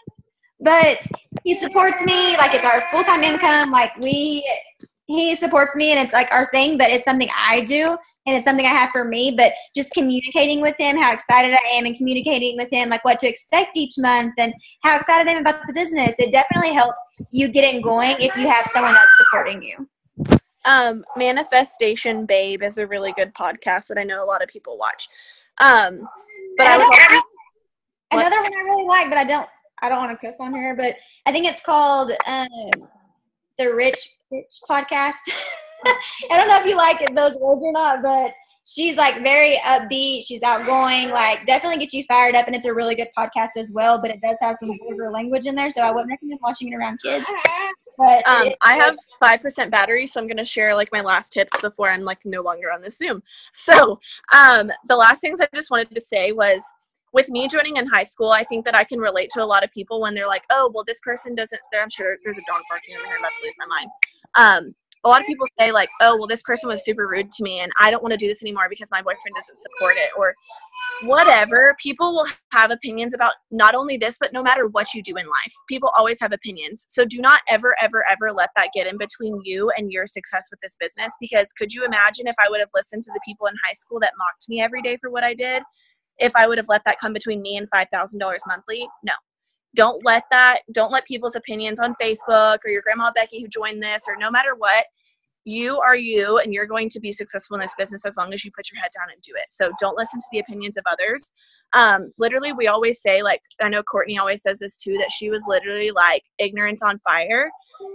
But he supports me. Like it's our full-time income. Like he supports me and it's like our thing, but it's something I do. And it's something I have for me, but just communicating with him how excited I am and communicating with him like what to expect each month and how excited I am about the business. It definitely helps you get it going if you have someone that's supporting you. Manifestation Babe is a really good podcast that I know a lot of people watch. But I was also another one I really like, but I don't want to cuss on her, but I think it's called the Rich Podcast. I don't know if you like those words or not, but she's like very upbeat. She's outgoing, like definitely get you fired up. And it's a really good podcast as well, but it does have some vulgar language in there. So I wouldn't recommend watching it around kids. But I have 5% battery, so I'm going to share like my last tips before I'm like no longer on this Zoom. So the last things I just wanted to say was with me joining in high school, I think that I can relate to a lot of people when they're like, oh, well, this person doesn't, I'm sure there's a dog barking over here. That's lose my mind. A lot of people say like, oh, well, this person was super rude to me and I don't want to do this anymore because my boyfriend doesn't support it or whatever. People will have opinions about not only this, but no matter what you do in life, people always have opinions. So do not ever, ever, ever let that get in between you and your success with this business. Because could you imagine if I would have listened to the people in high school that mocked me every day for what I did? If I would have let that come between me and $5,000 monthly? No. Don't let people's opinions on Facebook or your grandma Becky who joined this or no matter what, you are you and you're going to be successful in this business as long as you put your head down and do it. So don't listen to the opinions of others. Literally, we always say, like, I know Courtney always says this too, that she was literally like ignorance on fire.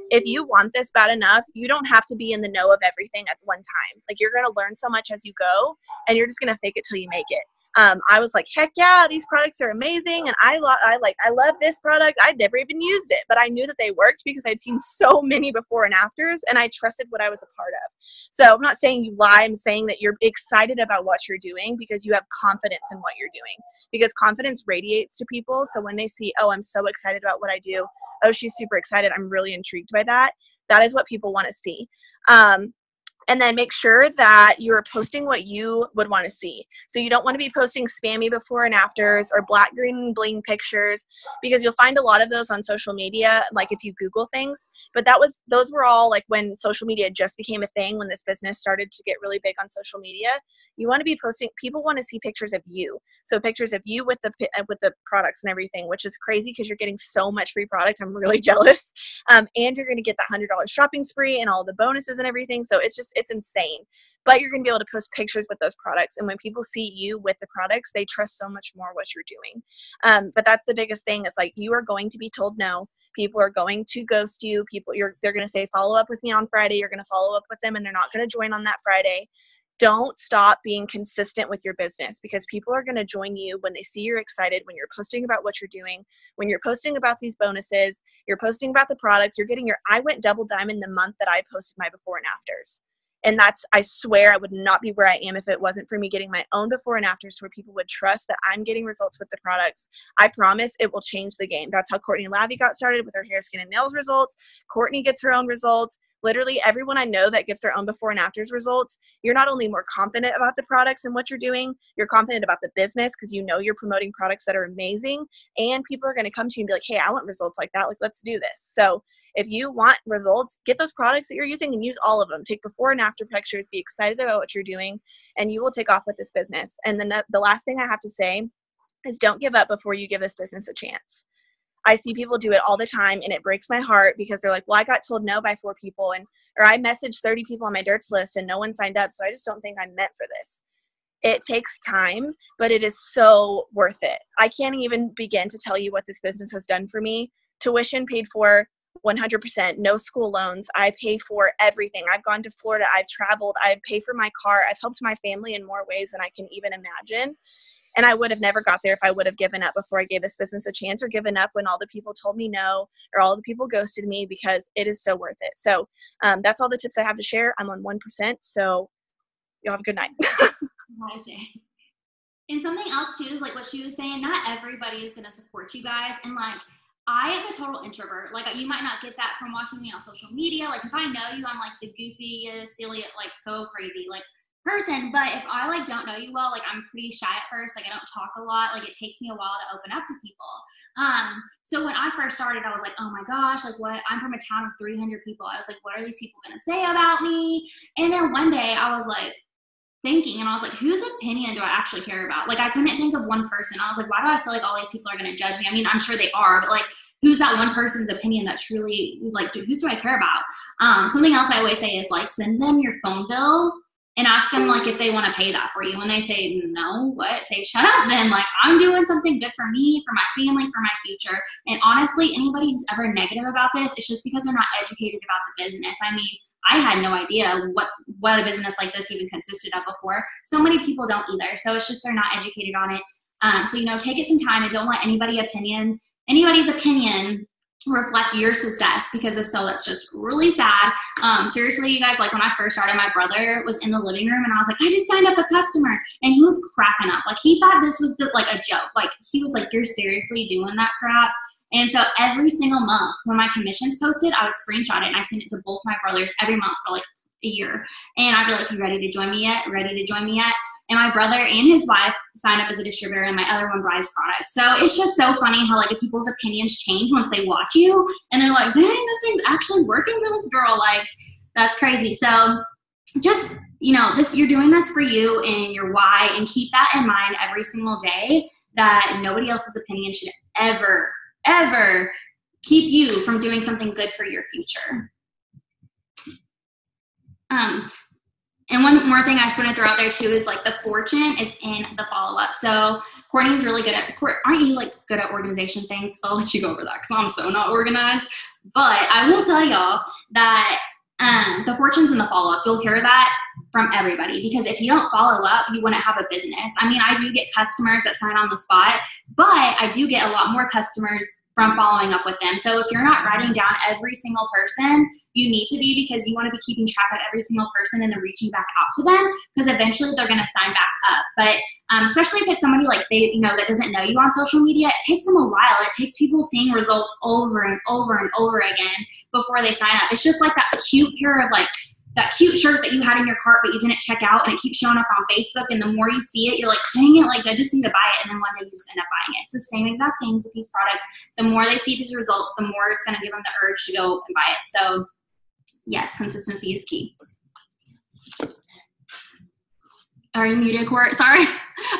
If you want this bad enough, you don't have to be in the know of everything at one time. Like you're going to learn so much as you go and you're just going to fake it till you make it. I was like, heck yeah, these products are amazing. And I love this product. I'd never even used it, but I knew that they worked because I'd seen so many before and afters and I trusted what I was a part of. So I'm not saying you lie. I'm saying that you're excited about what you're doing because you have confidence in what you're doing, because confidence radiates to people. So when they see, oh, I'm so excited about what I do. Oh, she's super excited. I'm really intrigued by that. That is what people want to see. And then make sure that you're posting what you would want to see. So you don't want to be posting spammy before and afters or black, green, and bling pictures because you'll find a lot of those on social media, like if you Google things. But those were all like when social media just became a thing, when this business started to get really big on social media. You want to be posting, people want to see pictures of you. So pictures of you with the products and everything, which is crazy because you're getting so much free product. I'm really jealous. And you're going to get the $100 shopping spree and all the bonuses and everything. So it's insane. But you're going to be able to post pictures with those products. And when people see you with the products, they trust so much more what you're doing. But that's the biggest thing. It's like you are going to be told no. People are going to ghost you. They're going to say, follow up with me on Friday. You're going to follow up with them and they're not going to join on that Friday. Don't stop being consistent with your business because people are going to join you when they see you're excited, when you're posting about what you're doing, when you're posting about these bonuses, you're posting about the products, you're getting I went double diamond the month that I posted my before and afters. And I swear I would not be where I am if it wasn't for me getting my own before and afters to where people would trust that I'm getting results with the products. I promise it will change the game. That's how Courtney Lavie got started with her hair, skin, and nails results. Courtney gets her own results. Literally everyone I know that gets their own before and afters results, you're not only more confident about the products and what you're doing, you're confident about the business because you know you're promoting products that are amazing and people are going to come to you and be like, hey, I want results like that. Like, let's do this. So if you want results, get those products that you're using and use all of them. Take before and after pictures, be excited about what you're doing, and you will take off with this business. And then the last thing I have to say is don't give up before you give this business a chance. I see people do it all the time, and it breaks my heart because they're like, well, I got told no by 4 people, or I messaged 30 people on my DIRTS list and no one signed up, so I just don't think I'm meant for this. It takes time, but it is so worth it. I can't even begin to tell you what this business has done for me. Tuition paid for 100%, no school loans. I pay for everything. I've gone to Florida. I've traveled. I pay for my car. I've helped my family in more ways than I can even imagine. And I would have never got there if I would have given up before I gave this business a chance, or given up when all the people told me no, or all the people ghosted me, because it is so worth it. So that's all the tips I have to share. I'm on 1%. So you'll have a good night. And something else too is like what she was saying, not everybody is going to support you guys. And like, I am a total introvert. Like, you might not get that from watching me on social media. Like, if I know you, I'm like the goofiest, silly, like so crazy like person. But if I like don't know you well, like I'm pretty shy at first. Like, I don't talk a lot. Like, it takes me a while to open up to people. So when I first started, I was like, oh my gosh, like what? I'm from a town of 300 people. I was like, what are these people going to say about me? And then one day I was like, thinking, and I was like, whose opinion do I actually care about? Like, I couldn't think of one person. I was like, why do I feel like all these people are going to judge me? I mean, I'm sure they are, but like, who's that one person's opinion that truly, like, who's do I care about? Something else I always say is like, send them your phone bill and ask them like if they want to pay that for you. When they say no, what? Say, shut up then. Like, I'm doing something good for me, for my family, for my future. And honestly, anybody who's ever negative about this, it's just because they're not educated about the business. I mean, I had no idea what a business like this even consisted of before. So many people don't either. So it's just they're not educated on it. So, take it some time and don't let anybody's opinion reflect your success, because if so, that's just really sad. Seriously, you guys, like when I first started, my brother was in the living room and I was like, I just signed up a customer, and he was cracking up. Like, he thought this was like a joke. Like, he was like, you're seriously doing that crap? And so every single month when my commissions posted, I would screenshot it and I sent it to both my brothers every month for like a year. And I'd be like, you ready to join me yet? Ready to join me yet? And my brother and his wife signed up as a distributor, and my other one buys products. So it's just so funny how like people's opinions change once they watch you, and they're like, dang, this thing's actually working for this girl. Like, that's crazy. So just, you're doing this for you and your why, and keep that in mind every single day, that nobody else's opinion should ever keep you from doing something good for your future. And one more thing I just want to throw out there too is like the fortune is in the follow-up. So Courtney's really good at, aren't you like good at organization things? So I'll let you go over that because I'm so not organized. But I will tell y'all that the fortune's in the follow-up. You'll hear that from everybody, because if you don't follow up, you wouldn't have a business. I mean, I do get customers that sign on the spot, but I do get a lot more customers from following up with them. So if you're not writing down every single person, you need to be, because you want to be keeping track of every single person and then reaching back out to them, because eventually they're going to sign back up. But especially if it's somebody like that doesn't know you on social media, it takes them a while. It takes people seeing results over and over and over again before they sign up. It's just like that cute pair of like that cute shirt that you had in your cart but you didn't check out, and it keeps showing up on Facebook, and the more you see it, you're like, dang it, like I just need to buy it, and then one day you just end up buying it. It's the same exact things with these products. The more they see these results, the more it's going to give them the urge to go and buy it. So yes, consistency is key. Are you muted, Court? Sorry.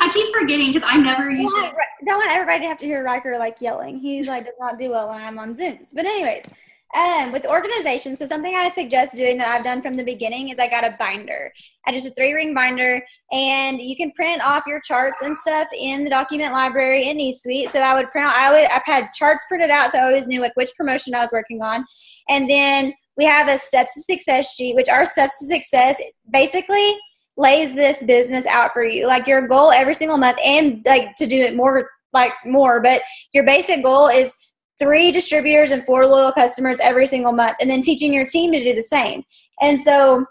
I keep forgetting because I never usually don't want everybody to have to hear Riker like yelling. He's like does not do well when I'm on Zooms. But anyways, with organization, so something I suggest doing that I've done from the beginning is I got a binder. I just a 3-ring binder, and you can print off your charts and stuff in the document library in eSuite. So I would print out, I've had charts printed out, so I always knew like which promotion I was working on. And then we have a steps to success sheet, which our steps to success basically lays this business out for you. Like your goal every single month, and like to do it more, but your basic goal is 3 distributors and 4 loyal customers every single month, and then teaching your team to do the same. And so,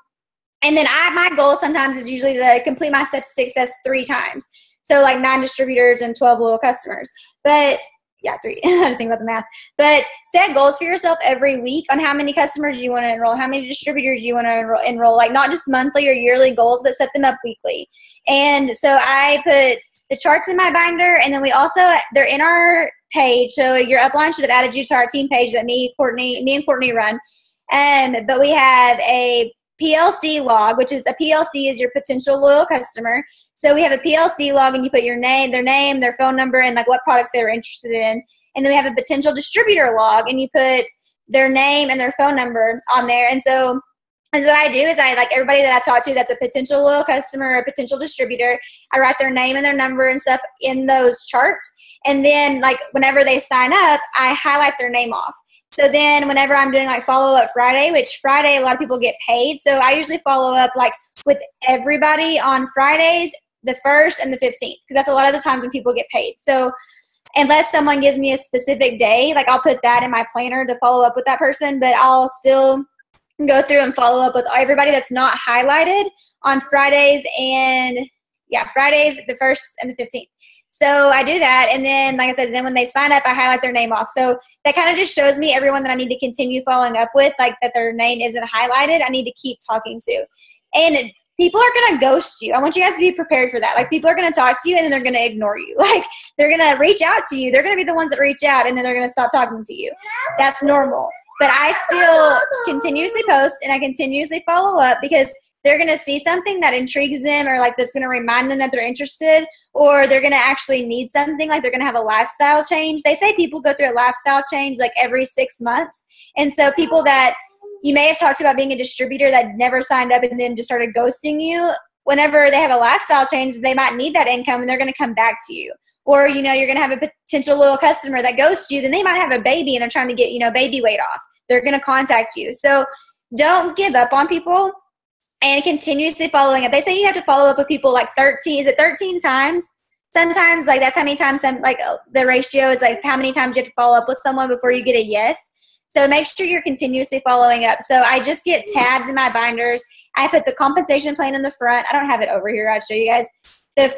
and then my goal sometimes is usually to complete my steps to success 3 times. So like 9 distributors and 12 loyal customers. But yeah, 3. I had to think about the math. But set goals for yourself every week on how many customers you want to enroll, how many distributors you want to enroll, like not just monthly or yearly goals, but set them up weekly. And so I put the charts in my binder, and then we also, they're in our page. So your upline should have added you to our team page that me and Courtney run. But we have a PLC log, which is a PLC is your potential loyal customer. So we have a PLC log, and you put their name, their phone number, and like what products they were interested in. And then we have a potential distributor log, and you put their name and their phone number on there. And so what I do is I, like, everybody that I talk to that's a potential loyal customer or a potential distributor, I write their name and their number and stuff in those charts. And then, like, whenever they sign up, I highlight their name off. So then whenever I'm doing like follow-up Friday, which Friday a lot of people get paid, so I usually follow up like with everybody on Fridays, the 1st and the 15th, because that's a lot of the times when people get paid. So unless someone gives me a specific day, like, I'll put that in my planner to follow up with that person, but I'll still go through and follow up with everybody that's not highlighted on Fridays, and Fridays, the 1st and the 15th. So I do that, and then, like I said, then when they sign up, I highlight their name off. So that kind of just shows me everyone that I need to continue following up with, like, that their name isn't highlighted, I need to keep talking to. And people are going to ghost you. I want you guys to be prepared for that. Like, people are going to talk to you, and then they're going to ignore you. Like, they're going to reach out to you. They're going to be the ones that reach out, and then they're going to stop talking to you. That's normal. But I still continuously post, and I continuously follow up, because they're going to see something that intrigues them, or like that's going to remind them that they're interested, or they're going to actually need something, like they're going to have a lifestyle change. They say people go through a lifestyle change like every 6 months. And so people that you may have talked about being a distributor that never signed up and then just started ghosting you, whenever they have a lifestyle change, they might need that income, and they're going to come back to you. Or, you know, you're going to have a potential loyal customer that ghosts you, then they might have a baby and they're trying to get, you know, baby weight off. They're going to contact you. So don't give up on people, and continuously following up. They say you have to follow up with people like 13 times? Sometimes, like, that's how many times, like, the ratio is like how many times you have to follow up with someone before you get a yes. So make sure you're continuously following up. So I just get tabs in my binders. I put the compensation plan in the front. I don't have it over here. I'll show you guys. The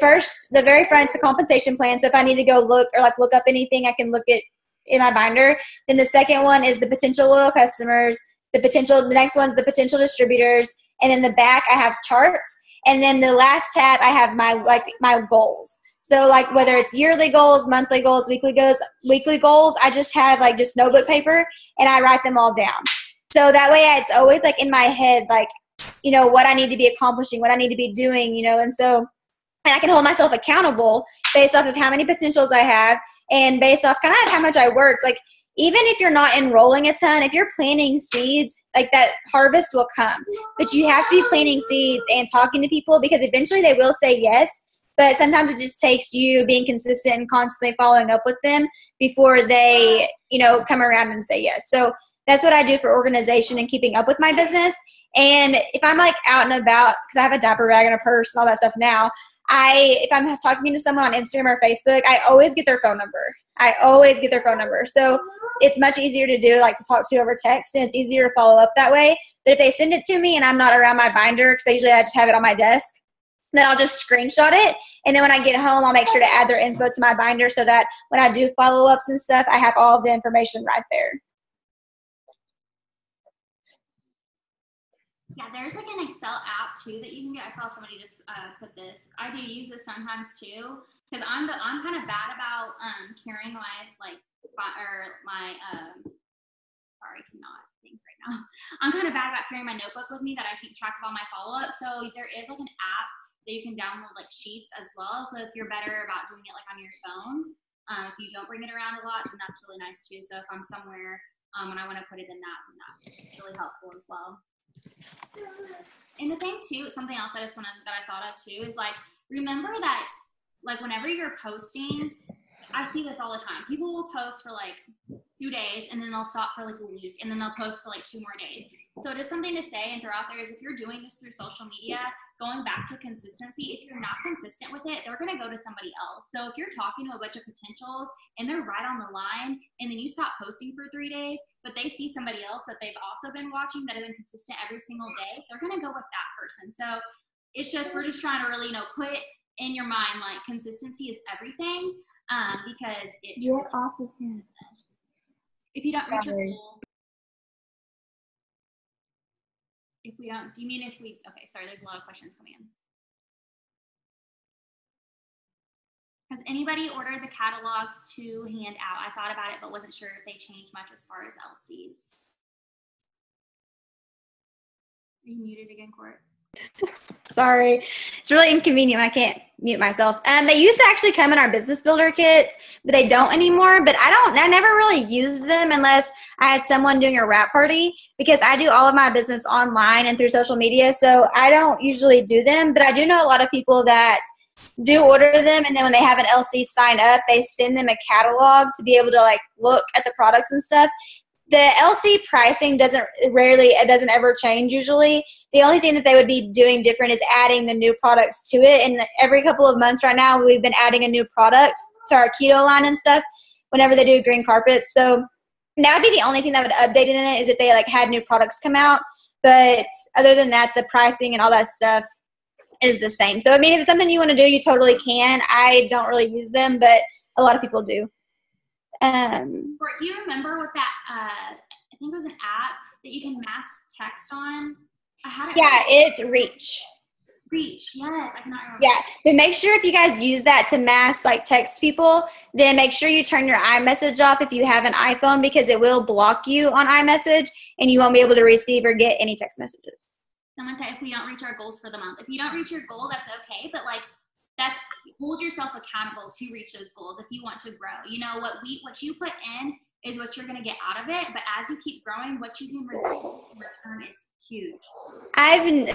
very front is the compensation plan. So if I need to go look up anything, I can look at in my binder. Then the second one is the potential loyal customers. The next one's the potential distributors. And in the back, I have charts. And then the last tab, I have my goals. So, like, whether it's yearly goals, monthly goals, weekly goals, I just have like just notebook paper, and I write them all down. So that way it's always like in my head, like, you know, what I need to be accomplishing, what I need to be doing, you know. And so, and I can hold myself accountable based off of how many potentials I have, and based off kind of how much I worked. Like, even if you're not enrolling a ton, if you're planting seeds, like, that harvest will come. But you have to be planting seeds and talking to people, because eventually they will say yes. But sometimes it just takes you being consistent and constantly following up with them before they, you know, come around and say yes. So that's what I do for organization and keeping up with my business. And if I'm like out and about, because I have a diaper bag and a purse and all that stuff now, if I'm talking to someone on Instagram or Facebook, I always get their phone number. So it's much easier to do, like, to talk to over text, and it's easier to follow up that way. But if they send it to me and I'm not around my binder, because I just have it on my desk, then I'll just screenshot it. And then when I get home, I'll make sure to add their info to my binder, so that when I do follow-ups and stuff, I have all of the information right there. Yeah, there's like an Excel app too that you can get. I saw somebody just put this. I do use this sometimes too, because I'm kind of bad about carrying my sorry, I cannot think right now. I'm kind of bad about carrying my notebook with me, that I keep track of all my follow-ups. So there is like an app that you can download, like, sheets as well. So if you're better about doing it like on your phone, if you don't bring it around a lot, then that's really nice too. So if I'm somewhere and I want to put it in that, then that's really helpful as well. And the thing too, something else that I thought of too is, like, remember that, like, whenever you're posting, I see this all the time. People will post for like 2 days, and then they'll stop for like a week, and then they'll post for like 2 more days. So just something to say and throw out there is, if you're doing this through social media, going back to consistency, if you're not consistent with it, they're going to go to somebody else. So if you're talking to a bunch of potentials and they're right on the line, and then you stop posting for 3 days, but they see somebody else that they've also been watching that have been consistent every single day, they're going to go with that person. So it's just, we're just trying to really, you know, put in your mind, like, consistency is everything, because it's Get off of him. If you don't reach your goal, okay, sorry, there's a lot of questions coming in. Has anybody ordered the catalogs to hand out? I thought about it, but wasn't sure if they changed much as far as LCs. Are you muted again, Court? Sorry. It's really inconvenient. I can't mute myself. They used to actually come in our business builder kits, but they don't anymore. But I never really used them unless I had someone doing a wrap party, because I do all of my business online and through social media. So I don't usually do them, but I do know a lot of people that do order them. And then when they have an LC sign up, they send them a catalog to be able to like look at the products and stuff. The LC pricing doesn't ever change usually. The only thing that they would be doing different is adding the new products to it. And every couple of months right now, we've been adding a new product to our keto line and stuff whenever they do green carpets. So that would be the only thing that would update in it, is if they like had new products come out. But other than that, the pricing and all that stuff is the same. So, I mean, if it's something you want to do, you totally can. I don't really use them, but a lot of people do. Do you remember what that, I think it was an app that you can mass text on? Yeah, it's Reach. Reach, yes, I cannot remember. Yeah, but make sure if you guys use that to mass like text people, then make sure you turn your iMessage off if you have an iPhone, because it will block you on iMessage and you won't be able to receive or get any text messages. Someone said if we don't reach our goals for the month. If you don't reach your goal, that's okay, but like hold yourself accountable to reach those goals if you want to grow. You know, what you put in is what you're going to get out of it, but as you keep growing, what you can receive in return is huge.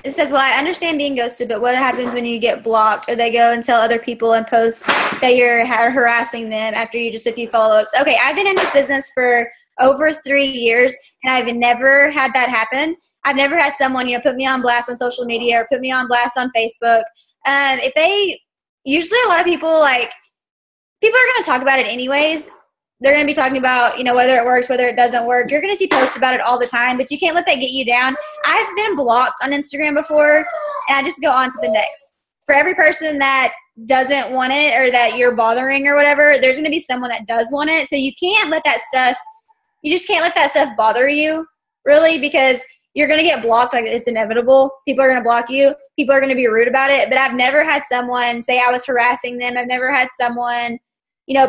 It says, well, I understand being ghosted, but what happens when you get blocked or they go and tell other people and post that you're harassing them after you just a few follow-ups? Okay, I've been in this business for over 3 years, and I've never had that happen. I've never had someone, put me on blast on social media or put me on blast on Facebook. Usually a lot of people are going to talk about it anyways. They're going to be talking about, whether it works, whether it doesn't work. You're going to see posts about it all the time, but you can't let that get you down. I've been blocked on Instagram before, and I just go on to the next. For every person that doesn't want it or that you're bothering or whatever, there's going to be someone that does want it. So you just can't let that stuff bother you, really, because you're going to get blocked. Like, it's inevitable. People are going to block you. People are going to be rude about it. But I've never had someone say I was harassing them. I've never had someone,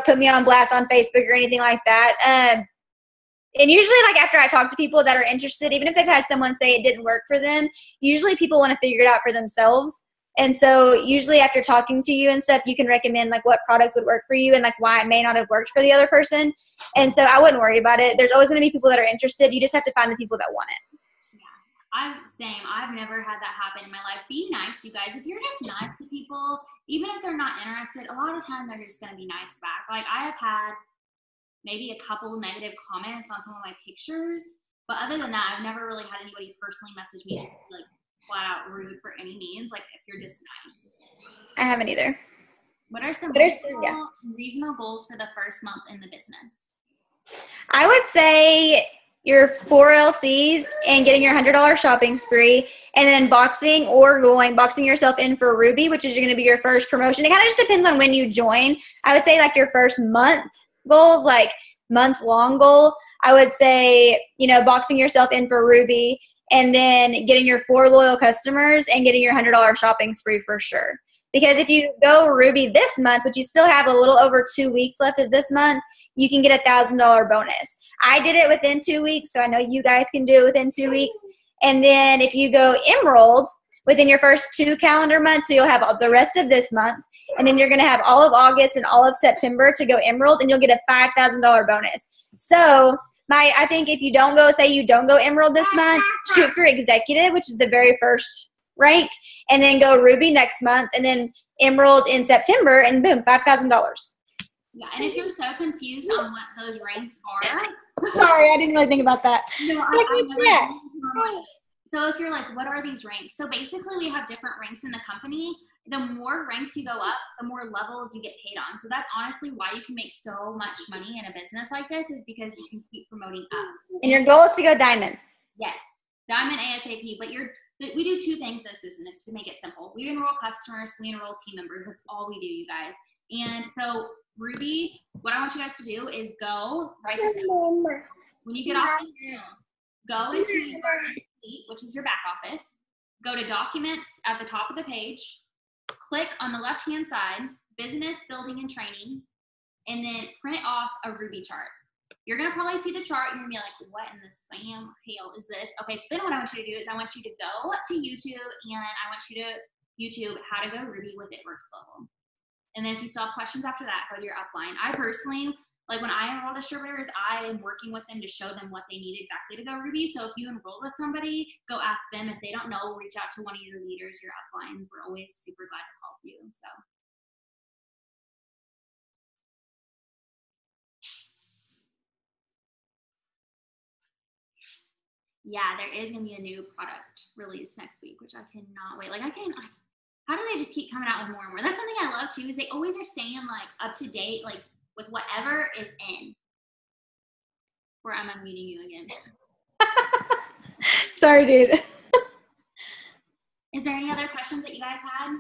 put me on blast on Facebook or anything like that. And usually, after I talk to people that are interested, even if they've had someone say it didn't work for them, usually people want to figure it out for themselves. And so usually after talking to you and stuff, you can recommend what products would work for you and why it may not have worked for the other person. And so I wouldn't worry about it. There's always going to be people that are interested. You just have to find the people that want it. I've never had that happen in my life. Be nice, you guys. If you're just nice to people, even if they're not interested, a lot of the time they're just going to be nice back. I have had maybe a couple negative comments on some of my pictures, but other than that, I've never really had anybody personally message me just flat out rude for any means. If you're just nice. I haven't either. What are some reasonable goals for the first month in the business? I would say your 4 LCs and getting your $100 shopping spree, and then boxing yourself in for Ruby, which is going to be your first promotion. It kind of just depends on when you join. I would say your first month goals, month-long goal, I would say, boxing yourself in for Ruby, and then getting your 4 loyal customers and getting your $100 shopping spree for sure. Because if you go Ruby this month, but you still have a little over 2 weeks left of this month, you can get a $1,000 bonus. I did it within 2 weeks, so I know you guys can do it within 2 weeks. And then if you go Emerald within your first 2 calendar months, so you'll have the rest of this month, and then you're going to have all of August and all of September to go Emerald, and you'll get a $5,000 bonus. So I think if you don't go Emerald this month, shoot for Executive, which is the very first rank, and then go Ruby next month, and then Emerald in September, and boom, $5,000. Yeah, and if you're so confused on what those ranks are. Sorry, I didn't really think about that. No, I never did. So if you're what are these ranks? So basically we have different ranks in the company. The more ranks you go up, the more levels you get paid on. So that's honestly why you can make so much money in a business like this, is because you can keep promoting up. And your goal is to go Diamond. Yes, Diamond ASAP. But we do 2 things in this business to make it simple. We enroll customers, we enroll team members. That's all we do, you guys. And so Ruby, what I want you guys to do is go write this down. When you get off the Zoom, go into your Suite, which is your back office. Go to Documents at the top of the page. Click on the left-hand side, Business, Building, and Training, and then print off a Ruby chart. You're going to probably see the chart and you're going to be like, what in the Sam hell is this? Okay, so then what I want you to do is I want you to go to YouTube and I want you to YouTube how to go Ruby with It Works Global. And then if you still have questions after that, go to your upline. I personally, like when I enroll distributors, I am working with them to show them what they need exactly to go Ruby. So if you enroll with somebody, go ask them. If they don't know, reach out to one of your leaders, your uplines. We're always super glad to help you. So. Yeah, there is gonna be a new product release next week, which I cannot wait. Like how do they just keep coming out with more and more? That's something I love too, is they always are staying like up to date, like with whatever is in. Where I'm unmuting you again. Sorry, dude. Is there any other questions that you guys had?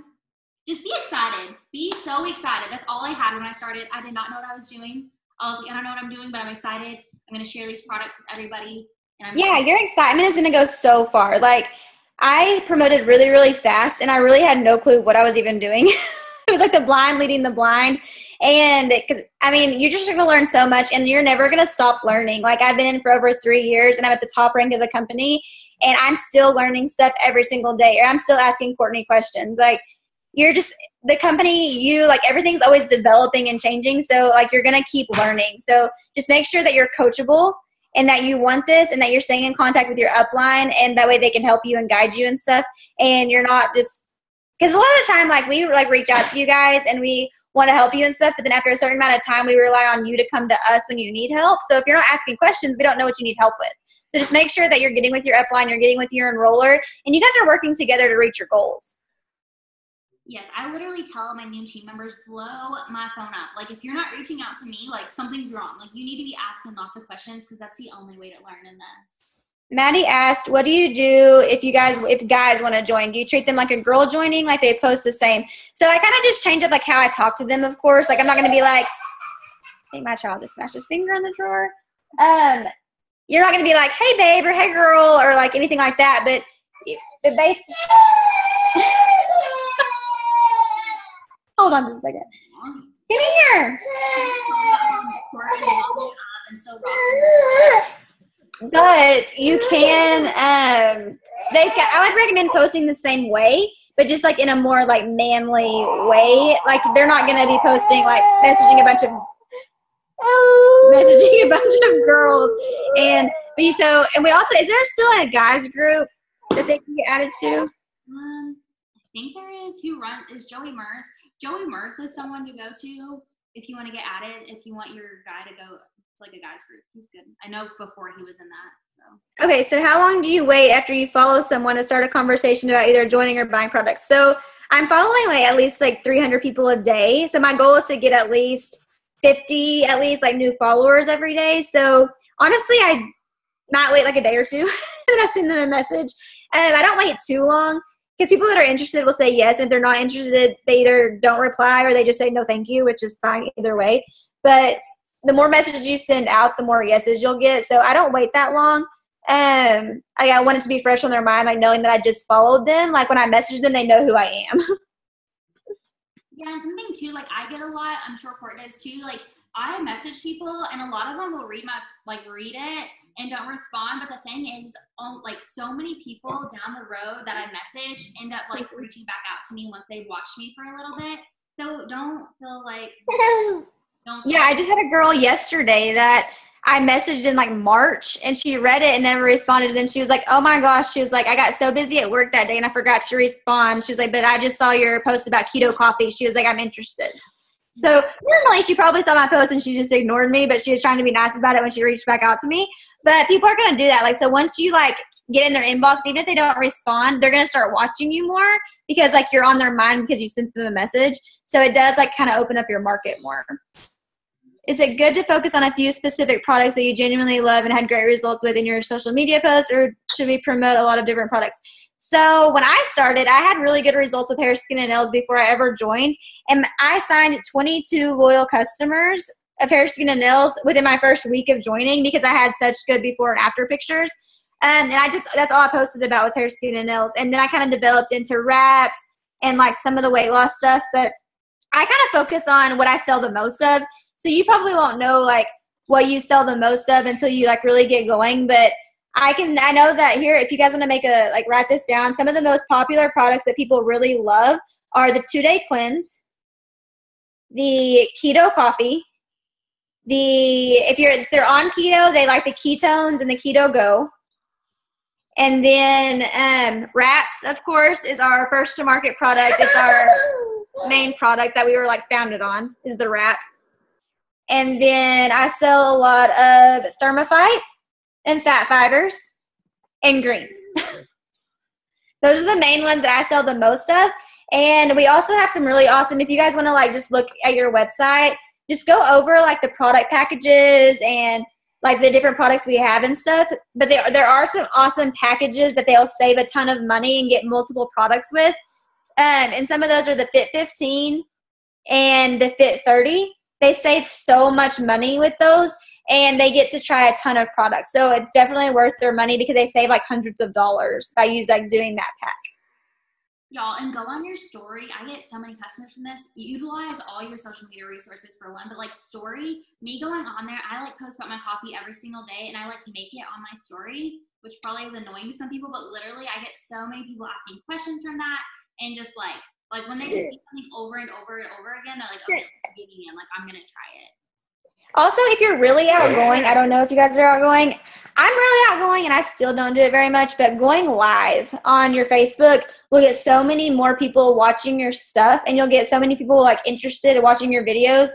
Just be excited. Be so excited. That's all I had when I started. I did not know what I was doing. I was like, I don't know what I'm doing, but I'm excited. I'm gonna share these products with everybody. And your excitement is going to go so far. Like, I promoted really, really fast, and I really had no clue what I was even doing. It was like the blind leading the blind. And because, I mean, you're just going to learn so much, and you're never going to stop learning. Like, I've been in for over 3 years, and I'm at the top rank of the company, and I'm still learning stuff every single day, or I'm still asking Courtney questions. Like, you're just, the company, like, everything's always developing and changing. So, like, you're going to keep learning. So just make sure that you're coachable, and that you want this, and that you're staying in contact with your upline, and that way they can help you and guide you and stuff. And you're not just, because a lot of the time, like, we like reach out to you guys and we want to help you and stuff, but then after a certain amount of time, we rely on you to come to us when you need help. So if you're not asking questions, we don't know what you need help with. So just make sure that you're getting with your upline, you're getting with your enroller, and you guys are working together to reach your goals. Yes, I literally tell my new team members, blow my phone up. Like, if you're not reaching out to me, like, something's wrong. Like, you need to be asking lots of questions, because that's the only way to learn in this. Maddie asked, what do you do if guys want to join? Do you treat them like a girl joining, like they post the same? So I kind of just change up, like, how I talk to them, of course. Like, I'm not going to be like, I think my child just smashed his finger in the drawer. You're not going to be like, hey, babe, or hey, girl, or, like, anything like that. But the base... Hold on just a second. Come here. But you can, I would recommend posting the same way, but just like in a more like manly way. Like, they're not going to be posting like messaging a bunch of girls. And we also, is there still a guys group that they can get added to? I think there is. Is Joey Murph? Joey Murph is someone to go to if you want to get added, if you want your guy to go to like a guys group. He's good. I know before he was in that. So. Okay, so how long do you wait after you follow someone to start a conversation about either joining or buying products? So I'm following like at least like 300 people a day. So my goal is to get at least 50 like new followers every day. So honestly, I might wait like a day or two and I send them a message. And I don't wait too long. Because people that are interested will say yes. If they're not interested, they either don't reply or they just say no thank you, which is fine either way. But the more messages you send out, the more yeses you'll get. So I don't wait that long. I want it to be fresh on their mind, like knowing that I just followed them. Like when I message them, they know who I am. Yeah, and something too, like I get a lot, I'm sure Court does too, like I message people and a lot of them will read it and don't respond. But the thing is, like so many people down the road that I message end up like reaching back out to me once they've watched me for a little bit. So don't feel like, I just had a girl yesterday that I messaged in like March and she read it and never responded. And then she was like, oh my gosh, she was like, I got so busy at work that day and I forgot to respond. She was like, but I just saw your post about keto coffee. She was like, I'm interested. So normally she probably saw my post and she just ignored me, but she was trying to be nice about it when she reached back out to me. But people are going to do that. Like, so once you like get in their inbox, even if they don't respond, they're going to start watching you more because like you're on their mind because you sent them a message. So it does like kind of open up your market more. Is it good to focus on a few specific products that you genuinely love and had great results with in your social media posts, or should we promote a lot of different products? So when I started, I had really good results with hair, skin, and nails before I ever joined. And I signed 22 loyal customers of hair, skin, and nails within my first week of joining because I had such good before and after pictures. And that's all I posted about was hair, skin, and nails. And then I kind of developed into wraps and like some of the weight loss stuff. But I kind of focus on what I sell the most of. So you probably won't know like what you sell the most of until you like really get going. But I know that here, if you guys want to make write this down, some of the most popular products that people really love are the 2-day cleanse, the keto coffee, if they're on keto, they like the ketones and the keto go. And then wraps, of course, is our first to market product. It's our main product that we were like founded on, is the wrap. And then I sell a lot of thermophyte and fat fibers and greens. Those are the main ones that I sell the most of. And we also have some really awesome, if you guys want to like just look at your website, just go over like the product packages and like the different products we have and stuff. But there are some awesome packages that they'll save a ton of money and get multiple products with. And some of those are the Fit 15 and the Fit 30. They save so much money with those, and they get to try a ton of products. So it's definitely worth their money because they save like hundreds of dollars by doing that pack. Y'all, and go on your story. I get so many customers from this. Utilize all your social media resources for one, but like story, me going on there, I like post about my coffee every single day, and I like make it on my story, which probably is annoying to some people, but literally I get so many people asking questions from that, and just like when they just see something over and over and over again, they're like, okay, I'm getting in, like I'm gonna try it. Also, if you're really outgoing, I don't know if you guys are outgoing. I'm really outgoing, and I still don't do it very much, but going live on your Facebook will get so many more people watching your stuff, and you'll get so many people like interested in watching your videos.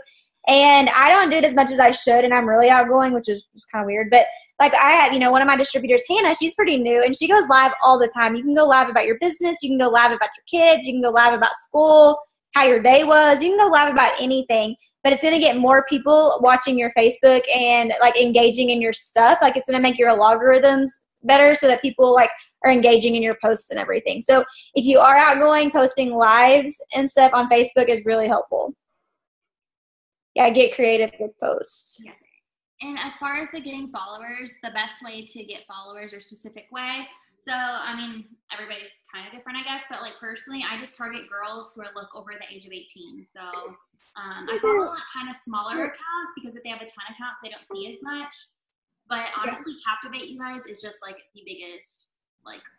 And I don't do it as much as I should, and I'm really outgoing, which is kind of weird. But like I have, one of my distributors, Hannah, she's pretty new, and she goes live all the time. You can go live about your business. You can go live about your kids. You can go live about school, how your day was. You can go live about anything. But it's going to get more people watching your Facebook and like engaging in your stuff. Like it's going to make your algorithms better so that people like are engaging in your posts and everything. So if you are outgoing, posting lives and stuff on Facebook is really helpful. Yeah, get creative with posts. Yeah. And as far as the getting followers, the best way to get followers or specific way. So, I mean, everybody's kind of different, I guess. But like personally, I just target girls who are over the age of 18. So I follow kind of smaller accounts because if they have a ton of accounts, they don't see as much. But honestly, Captivate, you guys, is just like the biggest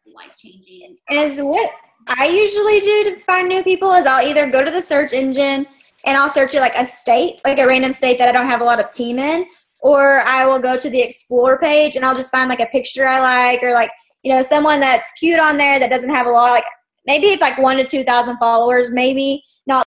life-changing. Is what I usually do to find new people is I'll either go to the search engine and I'll search it like a state, like a random state that I don't have a lot of team in, or I will go to the Explore page and I'll just find like a picture I like, or like, someone that's cute on there that doesn't have a lot, like maybe it's like 1,000 to 2,000 followers, maybe not